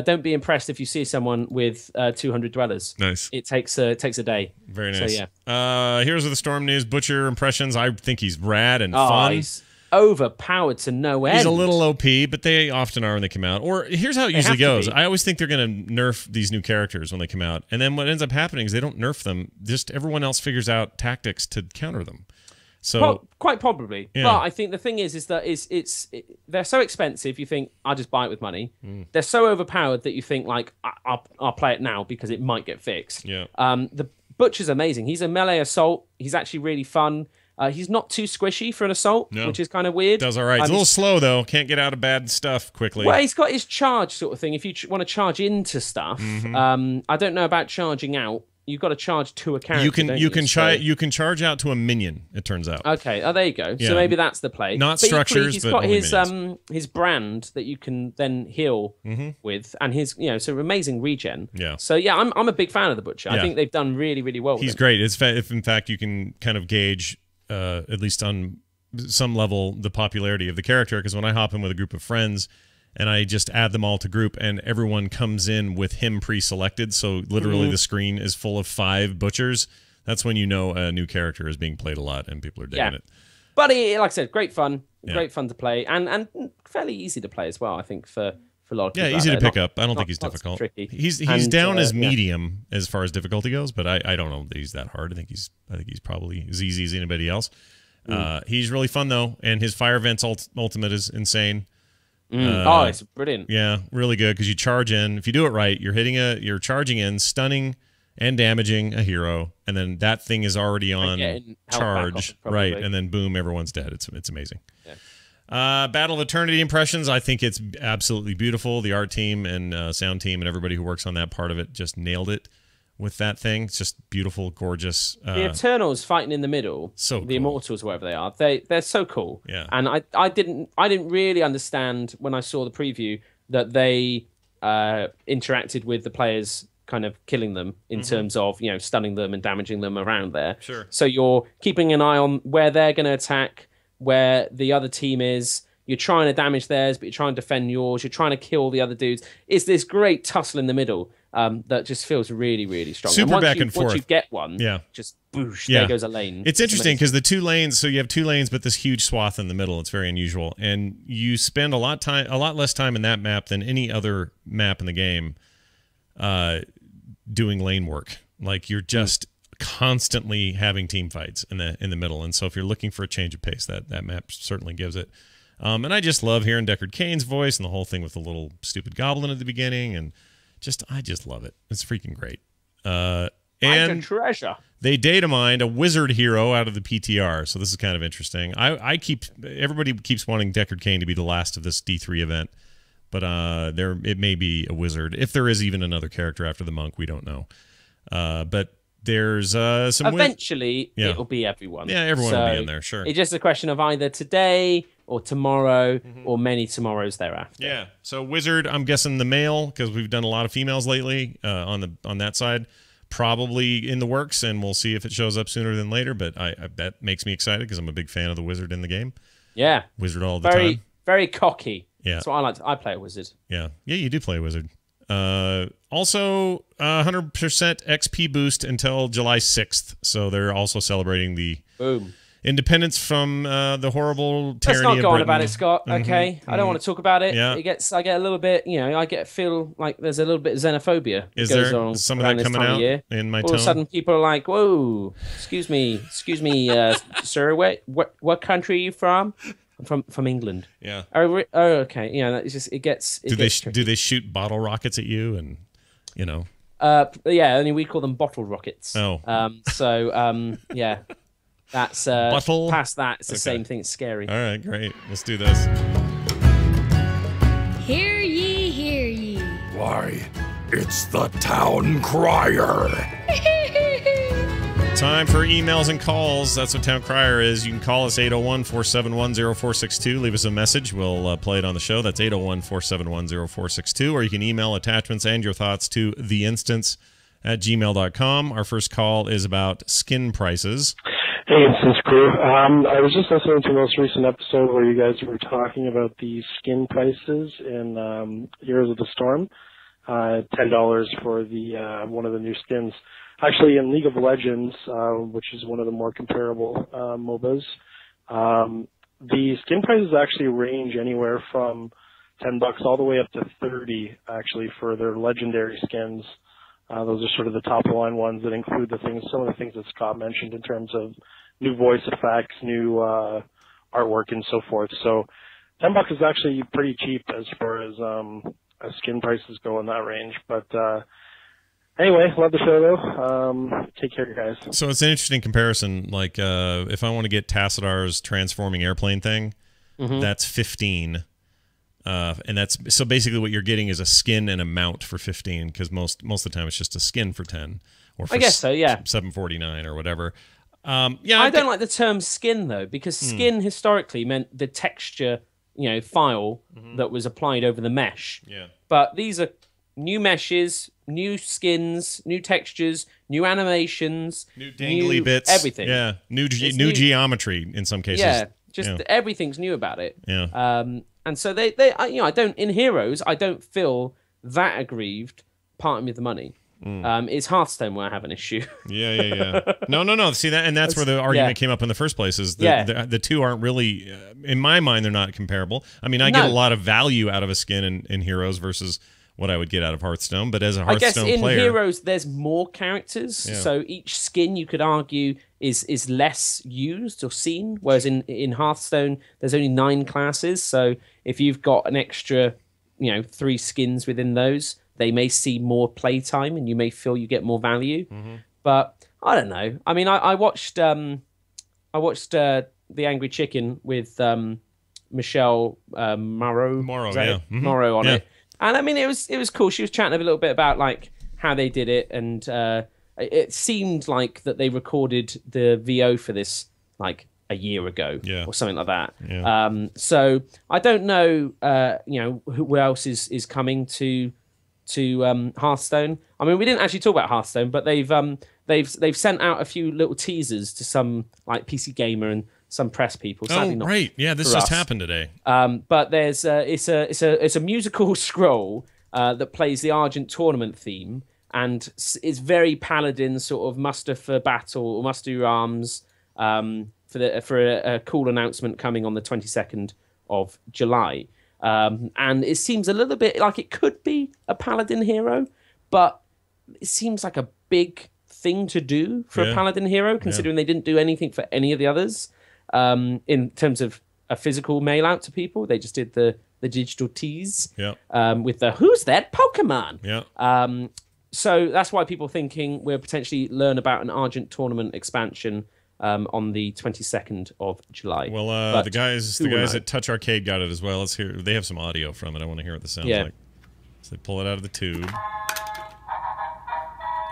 Don't be impressed if you see someone with 200 dwellers. Nice. It takes a day. Very nice. So, yeah. Here's the Storm News Butcher impressions. I think he's rad and fun. He's overpowered to no end. He's a little OP, but they often are when they come out. Or here's how it usually goes. I always think they're going to nerf these new characters when they come out. And then what ends up happening is they don't nerf them. Just everyone else figures out tactics to counter them. So quite probably, but I think the thing is that they're so expensive. You think I'll just buy it with money. They're so overpowered that you think like I'll play it now because it might get fixed. Yeah. The Butcher's amazing. He's a melee assault. He's actually really fun. He's not too squishy for an assault, which is kind of weird. Does all right. He's a little slow though. Can't get out of bad stuff quickly. Well, he's got his charge sort of thing. If you want to charge into stuff, I don't know about charging out. You've got to charge to a character. You can charge out to a minion. It turns out. Okay. Oh, there you go. Yeah. So maybe that's the play. Not structures, he's but got only his brand that you can then heal with, and his so amazing regen. Yeah. So yeah, I'm a big fan of the Butcher. I think they've done really really well. He's great. If in fact you can kind of gauge at least on some level the popularity of the character, because when I hop in with a group of friends. And I just add them all to group, and everyone comes in with him pre-selected. So literally the screen is full of 5 butchers. That's when you know a new character is being played a lot, and people are digging it. But like I said, great fun. Great fun to play, and fairly easy to play as well, I think, for a lot of people. Yeah, easy to pick up. I don't think he's difficult. Tricky. He's down as medium as far as difficulty goes, but I don't know that he's that hard. I think he's probably as easy as anybody else. He's really fun, though, and his Fire Vents ultimate is insane. It's brilliant. Yeah, really good because you charge in. If you do it right, you're charging in, stunning and damaging a hero, and then that thing is already on charge, right? And then boom, everyone's dead. It's amazing. Yeah. Battle of Eternity impressions. I think it's absolutely beautiful. The art team and sound team and everybody who works on that part of it just nailed it with that thing. It's just beautiful, gorgeous. The Eternals fighting in the middle. So cool. The Immortals, wherever they are, they're so cool. Yeah. And I didn't really understand when I saw the preview that they interacted with the players, kind of killing them in terms of stunning them and damaging them around there. Sure. So you're keeping an eye on where they're going to attack, where the other team is. You're trying to damage theirs, but you're trying to defend yours. You're trying to kill the other dudes. It's this great tussle in the middle that just feels really, really strong. Super back and forth. Once you get one, just boosh, there goes a lane. It's interesting because the 2 lanes, so you have 2 lanes, but this huge swath in the middle. It's very unusual. And you spend a lot less time in that map than any other map in the game doing lane work. Like you're just constantly having team fights in the middle. And so if you're looking for a change of pace, that map certainly gives it. And I just love hearing Deckard Cain's voice and the whole thing with the little stupid goblin at the beginning, and I just love it. It's freaking great. And And treasure. they data mined a wizard hero out of the PTR, so this is kind of interesting. Everybody keeps wanting Deckard Cain to be the last of this D3 event, but it may be a wizard. If there is even another character after the monk, we don't know. But there's some eventually it'll be everyone. Yeah, everyone will be in there, sure. It's just a question of either today or tomorrow or many tomorrows thereafter. Yeah. So wizard, I'm guessing the male, because we've done a lot of females lately on that side. Probably in the works, and we'll see if it shows up sooner than later. But that makes me excited because I'm a big fan of the wizard in the game. Yeah, wizard all the time. Very cocky. Yeah, that's what I like. I play a wizard. Yeah, you do play a wizard. Also, 100% XP boost until July 6th. So they're also celebrating the independence from the horrible tyranny. Let's not go of on about it, Scott. Okay, I don't want to talk about it. Yeah. I get a little bit, feel like there's a little bit of xenophobia. Is there some of that coming out in my tone? All of a sudden, people are like, "Whoa, excuse me, sir, what country are you from?" I'm from England. Yeah. Oh, okay. It's just it gets. Do they shoot bottle rockets at you and Yeah, only we call them bottle rockets. Oh. Yeah. That's bottle. Past that, it's the same thing. It's scary. All right, great. Let's do this. Hear ye, hear ye. Why, it's the town crier. Time for emails and calls. That's what Town Crier is. You can call us 801-471-0462. Leave us a message. We'll play it on the show. That's 801-471-0462. Or you can email attachments and your thoughts to theinstance@gmail.com. Our first call is about skin prices. Hey, Instance crew. I was just listening to the most recent episode where you guys were talking about the skin prices in Heroes of the Storm. $10 for the one of the new skins. Actually, in League of Legends, which is one of the more comparable MOBAs, the skin prices actually range anywhere from $10 all the way up to $30, actually, for their legendary skins. Those are sort of the top-of-the-line ones that include some of the things that Scott mentioned in terms of new voice effects, new artwork, and so forth. So $10 is actually pretty cheap as far as skin prices go in that range. But anyway, love the show, though. Take care, guys. So it's an interesting comparison. Like, if I want to get Tassadar's transforming airplane thing, that's 15. And that's so basically what you're getting is a skin and a mount for 15, because most of the time it's just a skin for 10, or for I guess so, yeah, 749 or whatever. I don't like the term skin though, because skin historically meant the texture, file that was applied over the mesh. Yeah. But these are new meshes, new skins, new textures, new animations, new dangly bits, everything. Yeah, new geometry in some cases. Yeah, everything's new about it. Yeah. And so I don't, in Heroes, I don't feel that aggrieved parting with the money. It's Hearthstone where I have an issue. Yeah. No. See that, and that's where the argument came up in the first place. Is the two aren't really, in my mind, they're not comparable. I mean, I get a lot of value out of a skin in Heroes versus what I would get out of Hearthstone. But as a Hearthstone player, I guess in Heroes there's more characters, so each skin you could argue is less used or seen. Whereas in Hearthstone there's only 9 classes, so if you've got an extra, 3 skins within those, they may see more playtime and you may feel you get more value. But I don't know. I mean, I watched The Angry Chicken with Michelle Morrow. Morrow on it. And I mean, it was cool. She was chatting a little bit about like how they did it, and it seemed like that they recorded the VO for this like a year ago or something like that. Yeah. So I don't know, who else is coming to Hearthstone. I mean, we didn't actually talk about Hearthstone, but they've sent out a few little teasers to some like PC Gamer and some press people. Sadly right. Yeah, this just happened today. But there's it's a musical scroll that plays the Argent tournament theme, and it's very Paladin sort of muster for battle or muster your arms for a cool announcement coming on the 22nd of July. And it seems a little bit like it could be a Paladin hero, but it seems like a big thing to do for a Paladin hero, considering they didn't do anything for any of the others. In terms of a physical mail out to people, they just did the the digital tease. Yeah. With the who's that Pokemon? Yeah. So that's why people thinking we'll potentially learn about an Argent tournament expansion on the 22nd of July. Well, the guys at Touch Arcade got it as well. Let's hear. They have some audio from it. I want to hear what this sounds like. So they pull it out of the tube.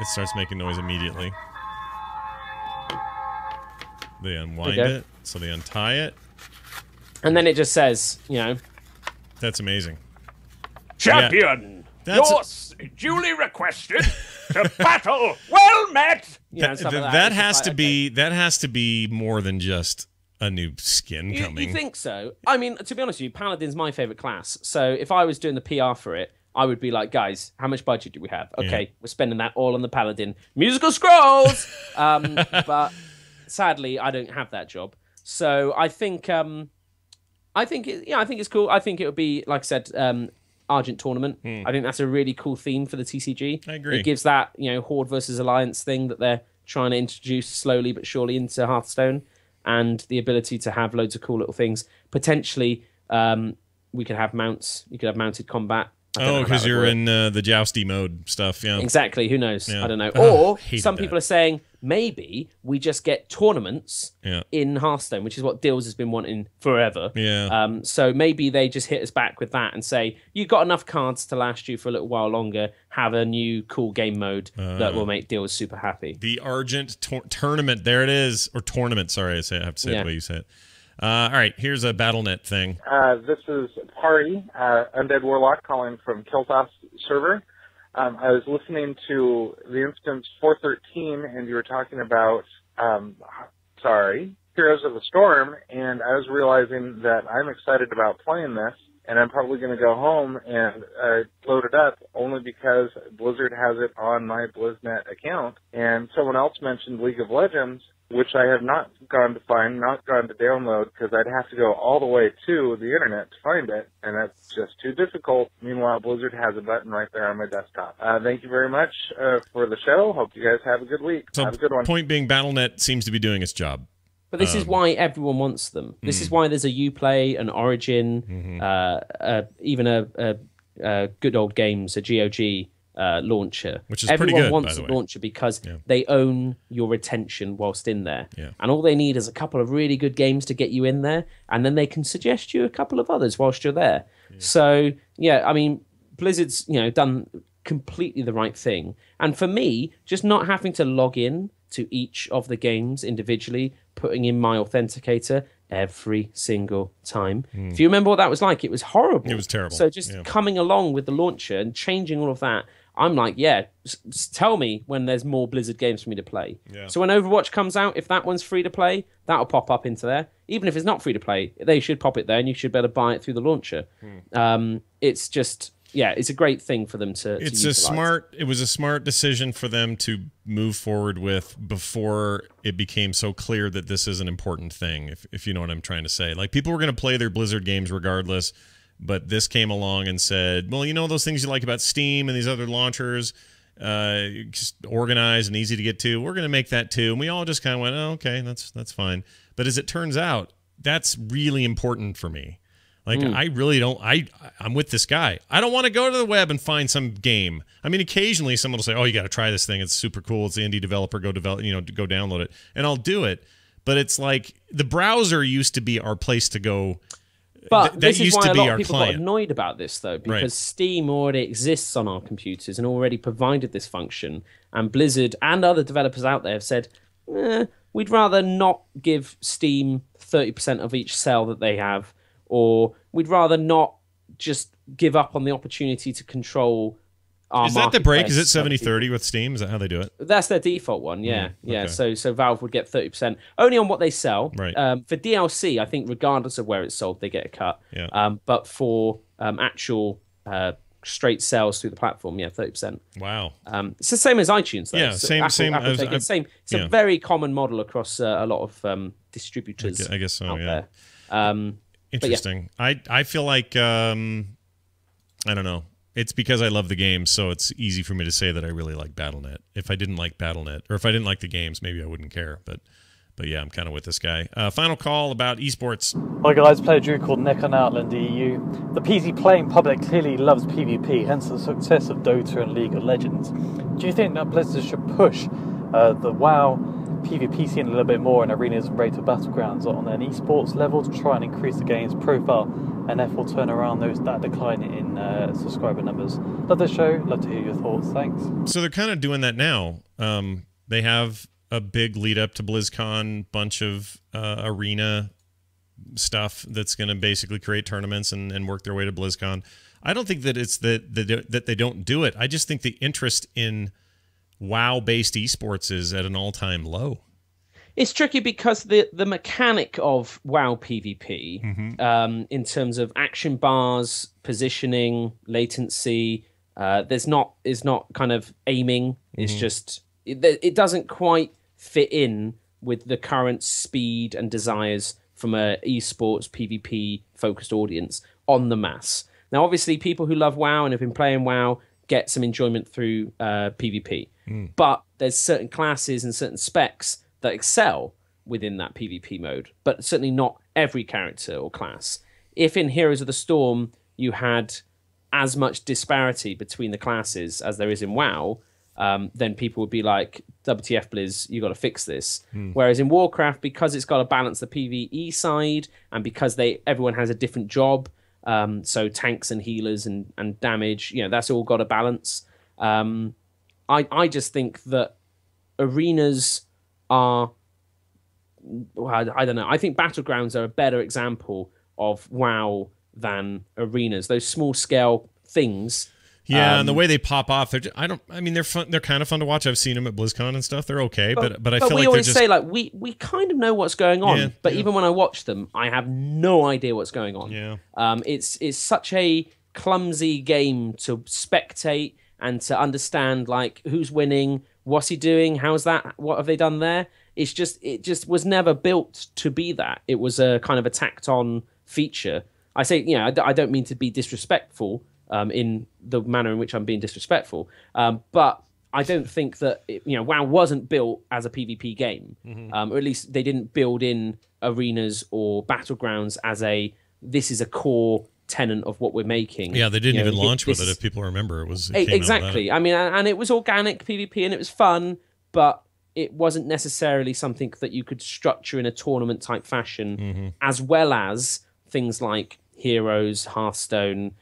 It starts making noise immediately. They unwind it, so they untie it. And then it just says, That's amazing. Champion, you're duly requested to battle. Well met. That has to be more than just a new skin coming. You think so? I mean, to be honest with you, Paladin's my favorite class. So if I was doing the PR for it, I would be like, guys, how much budget do we have? Okay, we're spending that all on the Paladin. Musical scrolls! But sadly, I don't have that job. So I think it's cool. I think it would be, like I said, Argent tournament. I think that's a really cool theme for the TCG. I agree. It gives that, Horde versus Alliance thing that they're trying to introduce slowly but surely into Hearthstone, and the ability to have loads of cool little things. Potentially, we could have mounts. You could have mounted combat. Oh, because you're in the jousty mode stuff, yeah. Exactly. Who knows? Yeah. I don't know. Or some that. people are saying maybe we just get tournaments in Hearthstone, which is what Dills has been wanting forever. Yeah. So maybe they just hit us back with that and say, you've got enough cards to last you for a little while longer. Have a new cool game mode that will make Dills super happy. The Argent tournament. There it is. Or tournament, sorry. I have to say it the way you say it. All right, here's a BattleNet thing. This is Pari, Undead Warlock, calling from Kiltoff's server. I was listening to the instance 413, and you were talking about, Heroes of the Storm, and I was realizing that I'm excited about playing this, and I'm probably going to go home and load it up, only because Blizzard has it on my BlizzNet account, and someone else mentioned League of Legends, which I have not gone to find, not gone to download, because I'd have to go all the way to the internet to find it, and that's just too difficult. Meanwhile, Blizzard has a button right there on my desktop. Thank you very much for the show. Hope you guys have a good week. So have a good one. Point being, BattleNet seems to be doing its job. But this is why everyone wants them. This is why there's a Uplay, an Origin, even a Good Old Games, a GOG launcher. Which is Everyone pretty good, wants by the a way. launcher because they own your retention whilst in there. Yeah. And all they need is a couple of really good games to get you in there, and then they can suggest you a couple of others whilst you're there. Yeah. So, I mean, Blizzard's, done completely the right thing. And for me, just not having to log in to each of the games individually, putting in my authenticator every single time. If you remember what that was like, it was horrible. It was terrible. So just coming along with the launcher and changing all of that, I'm like, tell me when there's more Blizzard games for me to play. Yeah. So when Overwatch comes out, if that one's free to play, that'll pop up into there. Even if it's not free to play, they should pop it there, and you should be able to buy it through the launcher. It's just, it's a great thing for them to. It was a smart decision for them to move forward with before it became so clear that this is an important thing. If you know what I'm trying to say, like people were going to play their Blizzard games regardless. But this came along and said, well, those things you like about Steam and these other launchers, just organized and easy to get to, we're going to make that too. And we all just kind of went, oh, okay, that's fine. But as it turns out, that's really important for me. Like, I really don't, I'm with this guy. I don't want to go to the web and find some game. I mean, occasionally someone will say, oh, you got to try this thing. It's super cool. It's the indie developer. Go download it. And I'll do it. But it's like the browser used to be our place to go. But this is why a lot of people client. got annoyed about this, though, because Steam already exists on our computers and already provided this function. And Blizzard and other developers out there have said, we'd rather not give Steam 30% of each sale that they have, or we'd rather not just give up on the opportunity to control our Is that the break? Is it 70-30 with Steam? Is that how they do it? That's their default one, yeah. Okay. So Valve would get 30% only on what they sell. Right. For DLC, I think regardless of where it's sold, they get a cut. Yeah. But for actual straight sales through the platform, 30%. Wow. It's the same as iTunes, though. Yeah, so same. Same. It's a very common model across a lot of distributors. I guess so. Out Yeah. there. Interesting. I feel like I don't know. It's because I love the game, so it's easy for me to say that I really like BattleNet. If I didn't like BattleNet, or if I didn't like the games, maybe I wouldn't care. But But yeah, I'm kind of with this guy. Final call about esports. Hi guys, play a druid called Nick on Outland EU. The PC playing public clearly loves PvP, hence the success of Dota and League of Legends. Do you think that Blizzard should push the WoW PvP scene a little bit more in arenas and rated battlegrounds on an esports level to try and increase the game's profile and therefore turn around that decline in subscriber numbers? Love the show, love to hear your thoughts, thanks. So they're kind of doing that now. They have a big lead up to BlizzCon, bunch of arena stuff that's going to basically create tournaments and work their way to BlizzCon. I don't think that it's that they don't do it. I just think the interest in WoW-based esports is at an all-time low. It's tricky because the mechanic of WoW PvP, in terms of action bars, positioning, latency, is not kind of aiming. It's just it doesn't quite fit in with the current speed and desires from a esports PvP focused audience on the mass. Now, obviously, people who love WoW and have been playing WoW get some enjoyment through PvP, but there's certain classes and certain specs that excel within that PvP mode, but certainly not every character or class. If in Heroes of the Storm you had as much disparity between the classes as there is in WoW, then people would be like, WTF Blizz, you got to fix this. Whereas in Warcraft, because it's got to balance the PvE side, and because everyone has a different job, so tanks and healers and damage, that's all got to balance. I just think that arenas are, I don't know, I think battlegrounds are a better example of WoW than arenas. Those small scale things. Yeah, and the way they pop off, they're fun. They're kind of fun to watch. I've seen them at BlizzCon and stuff. They're okay, but I feel like we always they're say we kind of know what's going on, but even when I watch them, I have no idea what's going on. Yeah, it's such a clumsy game to spectate and to understand, like, who's winning, what's he doing, how's that, what have they done there. It just was never built to be that. It was a kind of a tacked on feature. I say, I don't mean to be disrespectful. In the manner in which I'm being disrespectful, but I don't think that WoW wasn't built as a PvP game, or at least they didn't build in arenas or battlegrounds as this is a core tenet of what we're making. Yeah, they didn't even launch with it. If people remember, it came exactly. I mean, and it was organic PvP and it was fun, but it wasn't necessarily something that you could structure in a tournament type fashion, as well as things like Heroes, Hearthstone,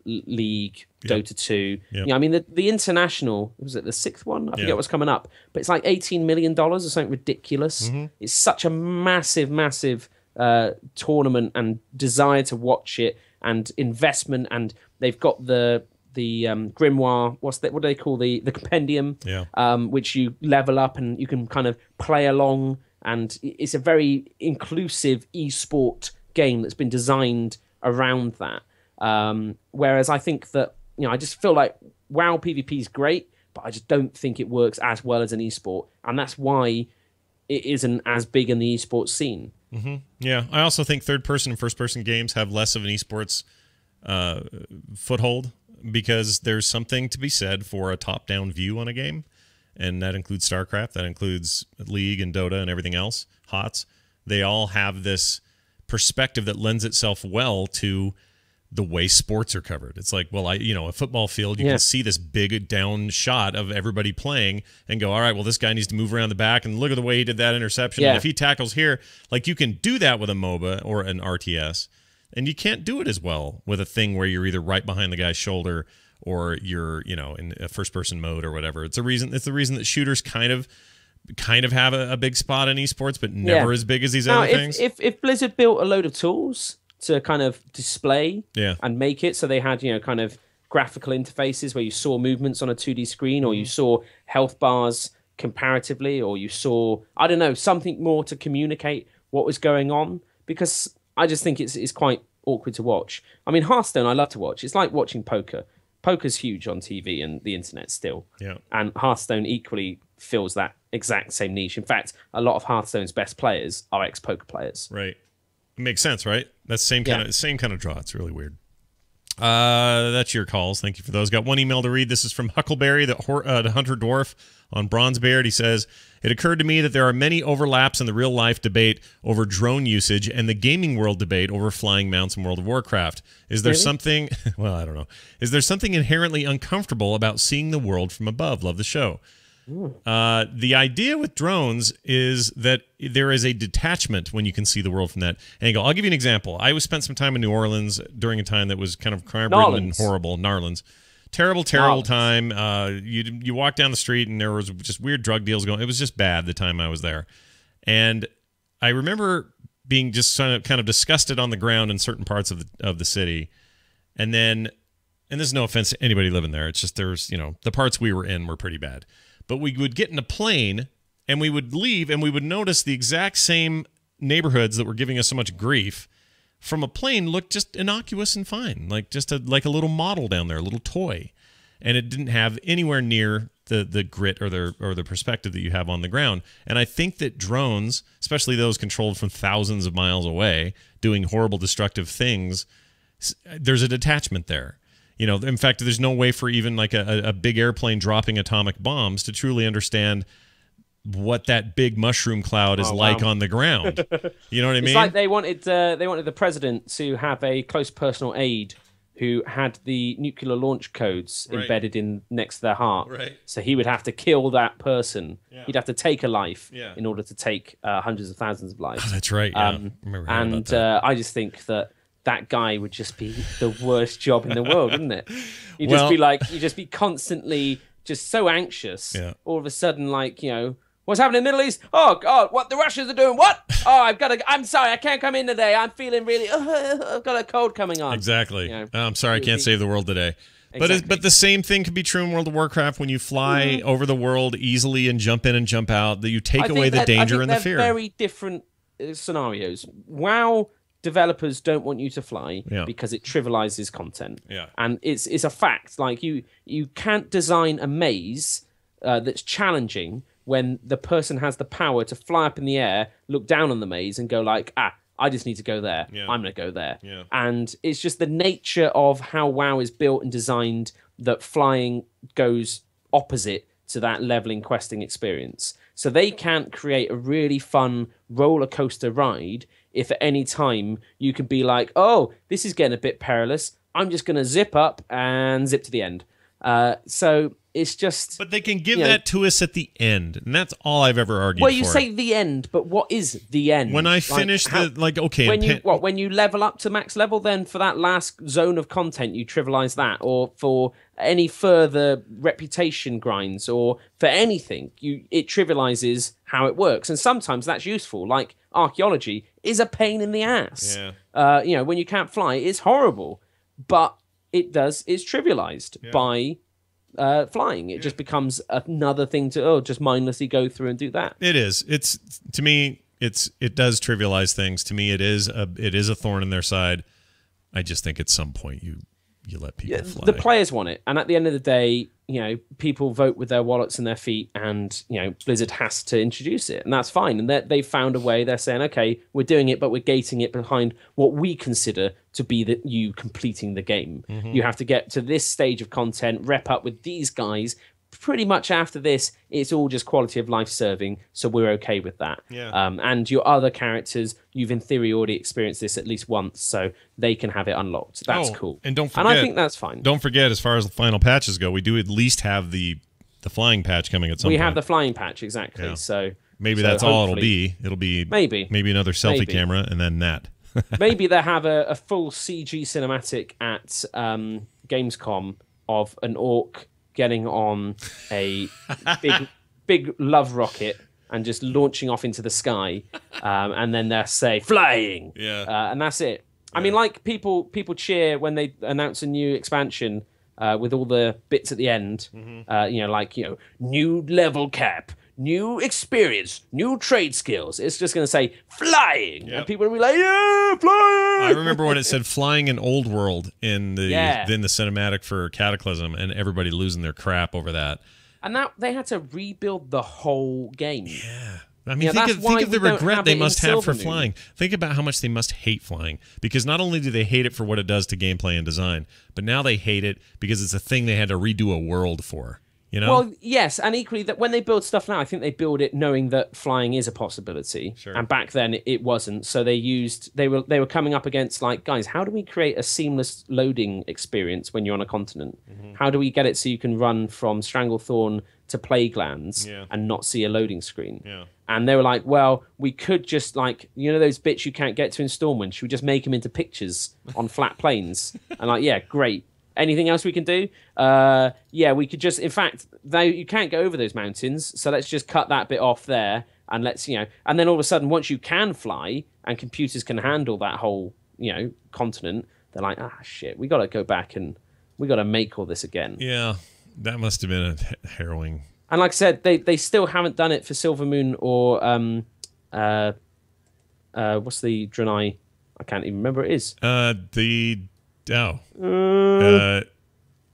League, Dota 2. Yep. I mean, the international, was it the 6th one? I forget what's coming up, but it's like $18 million or something ridiculous. It's such a massive tournament and desire to watch it and investment, and they've got the grimoire, what do they call the compendium, which you level up and you can kind of play along, and it's a very inclusive esport game that's been designed around that. Whereas I think that, I just feel like WoW PvP is great, but I just don't think it works as well as an esport. And that's why it isn't as big in the esports scene. Yeah. I also think third-person and first-person games have less of an esports foothold, because there's something to be said for a top-down view on a game. And that includes StarCraft, that includes League and Dota and everything else, HOTS. They all have this perspective that lends itself well to the way sports are covered. It's like, well, a football field, you can see this big down shot of everybody playing and go, all right, well, this guy needs to move around the back, and look at the way he did that interception. And if he tackles here, like, you can do that with a MOBA or an RTS, and you can't do it as well with a thing where you're either right behind the guy's shoulder or you're, in a first person mode or whatever. It's the reason that shooters kind of have a big spot in esports, but never as big as these other things. If Blizzard built a load of tools to kind of display and make it so they had, kind of graphical interfaces where you saw movements on a 2D screen, or you saw health bars comparatively, or you saw, I don't know, something more to communicate what was going on, because I just think it's quite awkward to watch. I mean, Hearthstone I love to watch. It's like watching poker. Poker's huge on TV and the internet still. Yeah. And Hearthstone equally fills that exact same niche. In fact, a lot of Hearthstone's best players are ex-poker players. Right. It makes sense, right? That's same kind of draw. It's really weird. That's your calls. Thank you for those. Got one email to read. This is from Huckleberry, the Hunter Dwarf on Bronzebeard. He says, it occurred to me that there are many overlaps in the real-life debate over drone usage and the gaming world debate over flying mounts in World of Warcraft. Is there something, well, I don't know. Is there something inherently uncomfortable about seeing the world from above? Love the show. The idea with drones is that there is a detachment when you can see the world from that angle. I'll give you an example. I spent some time in New Orleans during a time that was kind of crime-ridden and horrible. Narlands. Terrible time. You walk down the street and there was just weird drug deals going. It was just bad the time I was there. And I remember being just kind of disgusted on the ground in certain parts of the city. And then, and there's no offense to anybody living there. It's just there's, the parts we were in were pretty bad. But we would get in a plane, and we would leave, and we would notice the exact same neighborhoods that were giving us so much grief from a plane looked just innocuous and fine, like just like a little model down there, a little toy. And it didn't have anywhere near the grit or the perspective that you have on the ground. And I think that drones, especially those controlled from thousands of miles away, doing horrible, destructive things, there's a detachment there. In fact, there's no way for even like a big airplane dropping atomic bombs to truly understand what that big mushroom cloud is like on the ground. You know what I mean? It's like they wanted the president to have a close personal aide who had the nuclear launch codes embedded in next to their heart. Right. So he would have to kill that person. Yeah. He'd have to take a life in order to take hundreds of thousands of lives. Oh, that's right. Yeah. And I just think that guy would just be the worst job in the world, wouldn't it? You'd just be constantly just so anxious. Yeah. All of a sudden, what's happening in the Middle East? Oh God, what the Russians are doing? What? Oh, I'm sorry, I can't come in today. I'm feeling really. I've got a cold coming on. Exactly. I'm sorry, I can't save the world today. Exactly. But the same thing could be true in World of Warcraft when you fly over the world easily and jump in and jump out. That you take away the danger and the fear. Very different scenarios. WoW developers don't want you to fly because it trivializes content. Yeah. And it's a fact. Like you can't design a maze that's challenging when the person has the power to fly up in the air, look down on the maze and go like, I just need to go there. Yeah. I'm going to go there. Yeah. And it's just the nature of how WoW is built and designed that flying goes opposite to that leveling questing experience. So they can't create a really fun roller coaster ride if at any time you can be like, oh, this is getting a bit perilous. I'm just going to zip up and zip to the end. So it's just... But they can give that to us at the end, and that's all I've ever argued for. Well, you say the end, but what is the end? When I finish when you level up to max level, then for that last zone of content, you trivialize that, or for any further reputation grinds, or for anything, it trivializes how it works. And sometimes that's useful, like archaeology is a pain in the ass. Yeah. When you can't fly, it's horrible, but it's trivialized by... flying. It just becomes another thing to just mindlessly go through and do that. It is. To me, it does trivialize things. To me, it is a thorn in their side. I just think at some point you let people fly. The players want it, and at the end of the day, people vote with their wallets and their feet, and Blizzard has to introduce it, and that's fine. And they've found a way. They're saying, okay, we're doing it, but we're gating it behind what we consider to be you completing the game. Mm-hmm. You have to get to this stage of content, rep up with these guys. Pretty much after this, it's all just quality of life serving, so we're okay with that. Yeah. And your other characters, you've in theory already experienced this at least once, so they can have it unlocked. That's cool. And don't forget, and I think that's fine. Don't forget, as far as the final patches go, we do at least have the flying patch coming at some point. We have the flying patch, exactly. Yeah. So maybe that's all it'll be. It'll be maybe another selfie camera, and then that. Maybe they'll have a full CG cinematic at Gamescom of an orc getting on a big love rocket and just launching off into the sky, and then they'll say flying, and that's it. I mean, like people cheer when they announce a new expansion with all the bits at the end, new level cap, new experience, new trade skills. It's just going to say flying, and people will be like, yeah, flying. I remember when it said flying in Old World in the cinematic for Cataclysm, and everybody losing their crap over that. And that they had to rebuild the whole game. Yeah, I mean, think of the regret they must have for flying. Think about how much they must hate flying, because not only do they hate it for what it does to gameplay and design, but now they hate it because it's a thing they had to redo a world for. You know? Well, yes, and equally that when they build stuff now, I think they build it knowing that flying is a possibility. Sure. And back then it wasn't. So they were coming up against like, guys, how do we create a seamless loading experience when you're on a continent? Mm-hmm. How do we get it so you can run from Stranglethorn to Plaguelands and not see a loading screen? Yeah. And they were like, well, we could just like, you know, those bits you can't get to in Stormwind, should we just make them into pictures on flat plains? And like, yeah, great. Anything else we can do? Yeah, we could just, in fact, you can't go over those mountains, so let's just cut that bit off there, and let's, you know, and then all of a sudden, once you can fly, and computers can handle that whole, you know, continent, they're like, shit, we got to go back and we got to make all this again. Yeah, that must have been a harrowing. And like I said, they still haven't done it for Silvermoon or, what's the Draenei? I can't even remember what it is.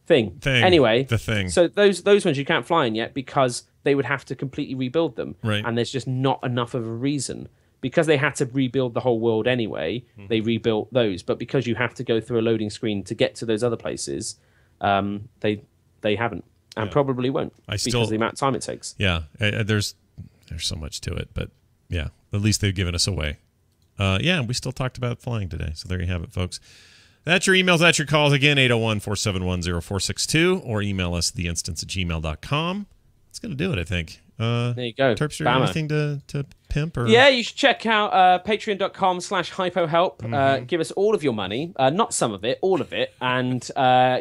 Thing. Anyway, the thing. So those ones you can't fly in yet because they would have to completely rebuild them, right? And there's just not enough of a reason because they had to rebuild the whole world anyway. Mm-hmm. They rebuilt those, but because you have to go through a loading screen to get to those other places, they haven't and probably won't because of the amount of time it takes. Yeah, there's so much to it, but yeah, at least they've given us away. Yeah, we still talked about flying today, so there you have it, folks. That's your emails, that's your calls. Again, 801-471-0462, or email us theinstance@gmail.com. That's going to do it, I think. There you go. Terpster, anything to pimp? Or? Yeah, you should check out patreon.com/hypohelp. Mm-hmm. Give us all of your money, not some of it, all of it, and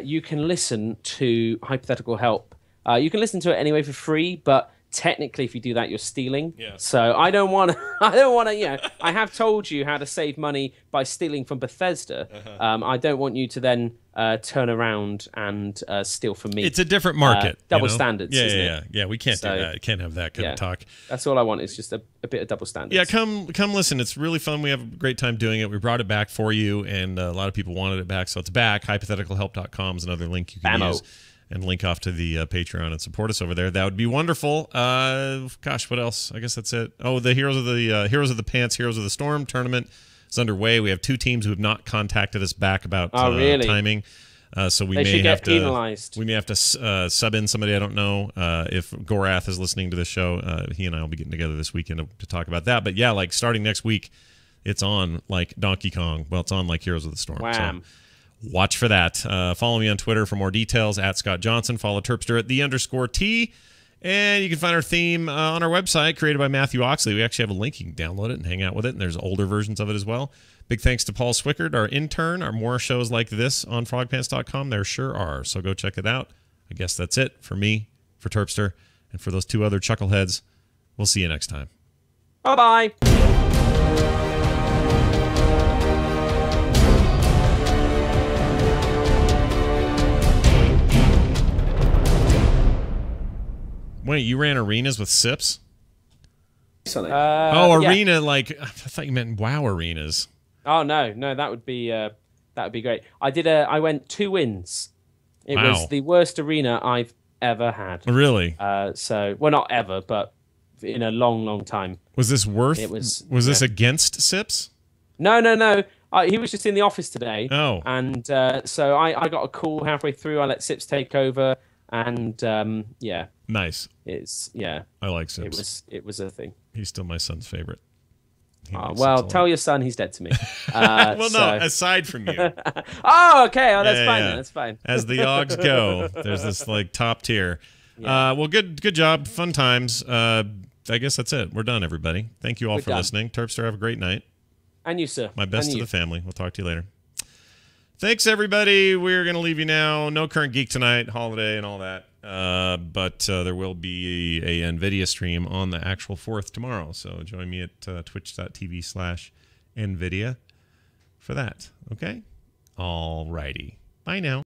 you can listen to Hypothetical Help. You can listen to it anyway for free, but technically, if you do that, you're stealing. Yeah. So I don't want to. You know, I have told you how to save money by stealing from Bethesda. Uh-huh. I don't want you to then turn around and steal from me. It's a different market. Double standards. Yeah. We can't do that. Can't have that kind of talk. That's all I want. Is just a bit of double standards. Yeah, come listen. It's really fun. We have a great time doing it. We brought it back for you, and a lot of people wanted it back, so it's back. Hypotheticalhelp.com is another link you can use. And link off to the Patreon and support us over there. That would be wonderful. Gosh, what else? I guess that's it. Oh, the Heroes of the Pants, Heroes of the Storm tournament is underway. We have 2 teams who have not contacted us back about timing. So we may have to penalized. We may have to sub in somebody. I don't know if Gorath is listening to the show. He and I will be getting together this weekend to talk about that. But yeah, like starting next week, it's on like Donkey Kong. Well, it's on like Heroes of the Storm. Wham. So watch for that. Follow me on Twitter for more details, @Scott Johnson. Follow Terpster at @_T. And you can find our theme on our website, created by Matthew Oxley. We actually have a link. You can download it and hang out with it, and there's older versions of it as well. Big thanks to Paul Swickard, our intern. Are more shows like this on frogpants.com? There sure are, so go check it out. I guess that's it for me, for Terpster, and for those 2 other chuckleheads. We'll see you next time. Bye-bye. Wait, you ran arenas with Sips? Arena, like I thought you meant WoW arenas. Oh no, that would be great. I went 2 wins. It was the worst arena I've ever had. Really? Well, not ever, but in a long, long time. Was this worth? It was. Was this against Sips? No. He was just in the office today. Oh. And so I got a call halfway through. I let Sips take over, and yeah. Nice. I like Sips. It was a thing. He's still my son's favorite. Well, tell your son he's dead to me. Well, no, aside from you. Oh, okay. Oh, that's fine. Then. That's fine. As the Yogs go, there's this like top tier. Yeah. Well, good job. Fun times. I guess that's it. We're done, everybody. Thank you all for listening. Terpster, have a great night. And you, sir. My best to the family. We'll talk to you later. Thanks, everybody. We're going to leave you now. No Current Geek tonight, holiday and all that. But there will be a NVIDIA stream on the actual 4th tomorrow. So join me at twitch.tv/NVIDIA for that. Okay? All righty. Bye now.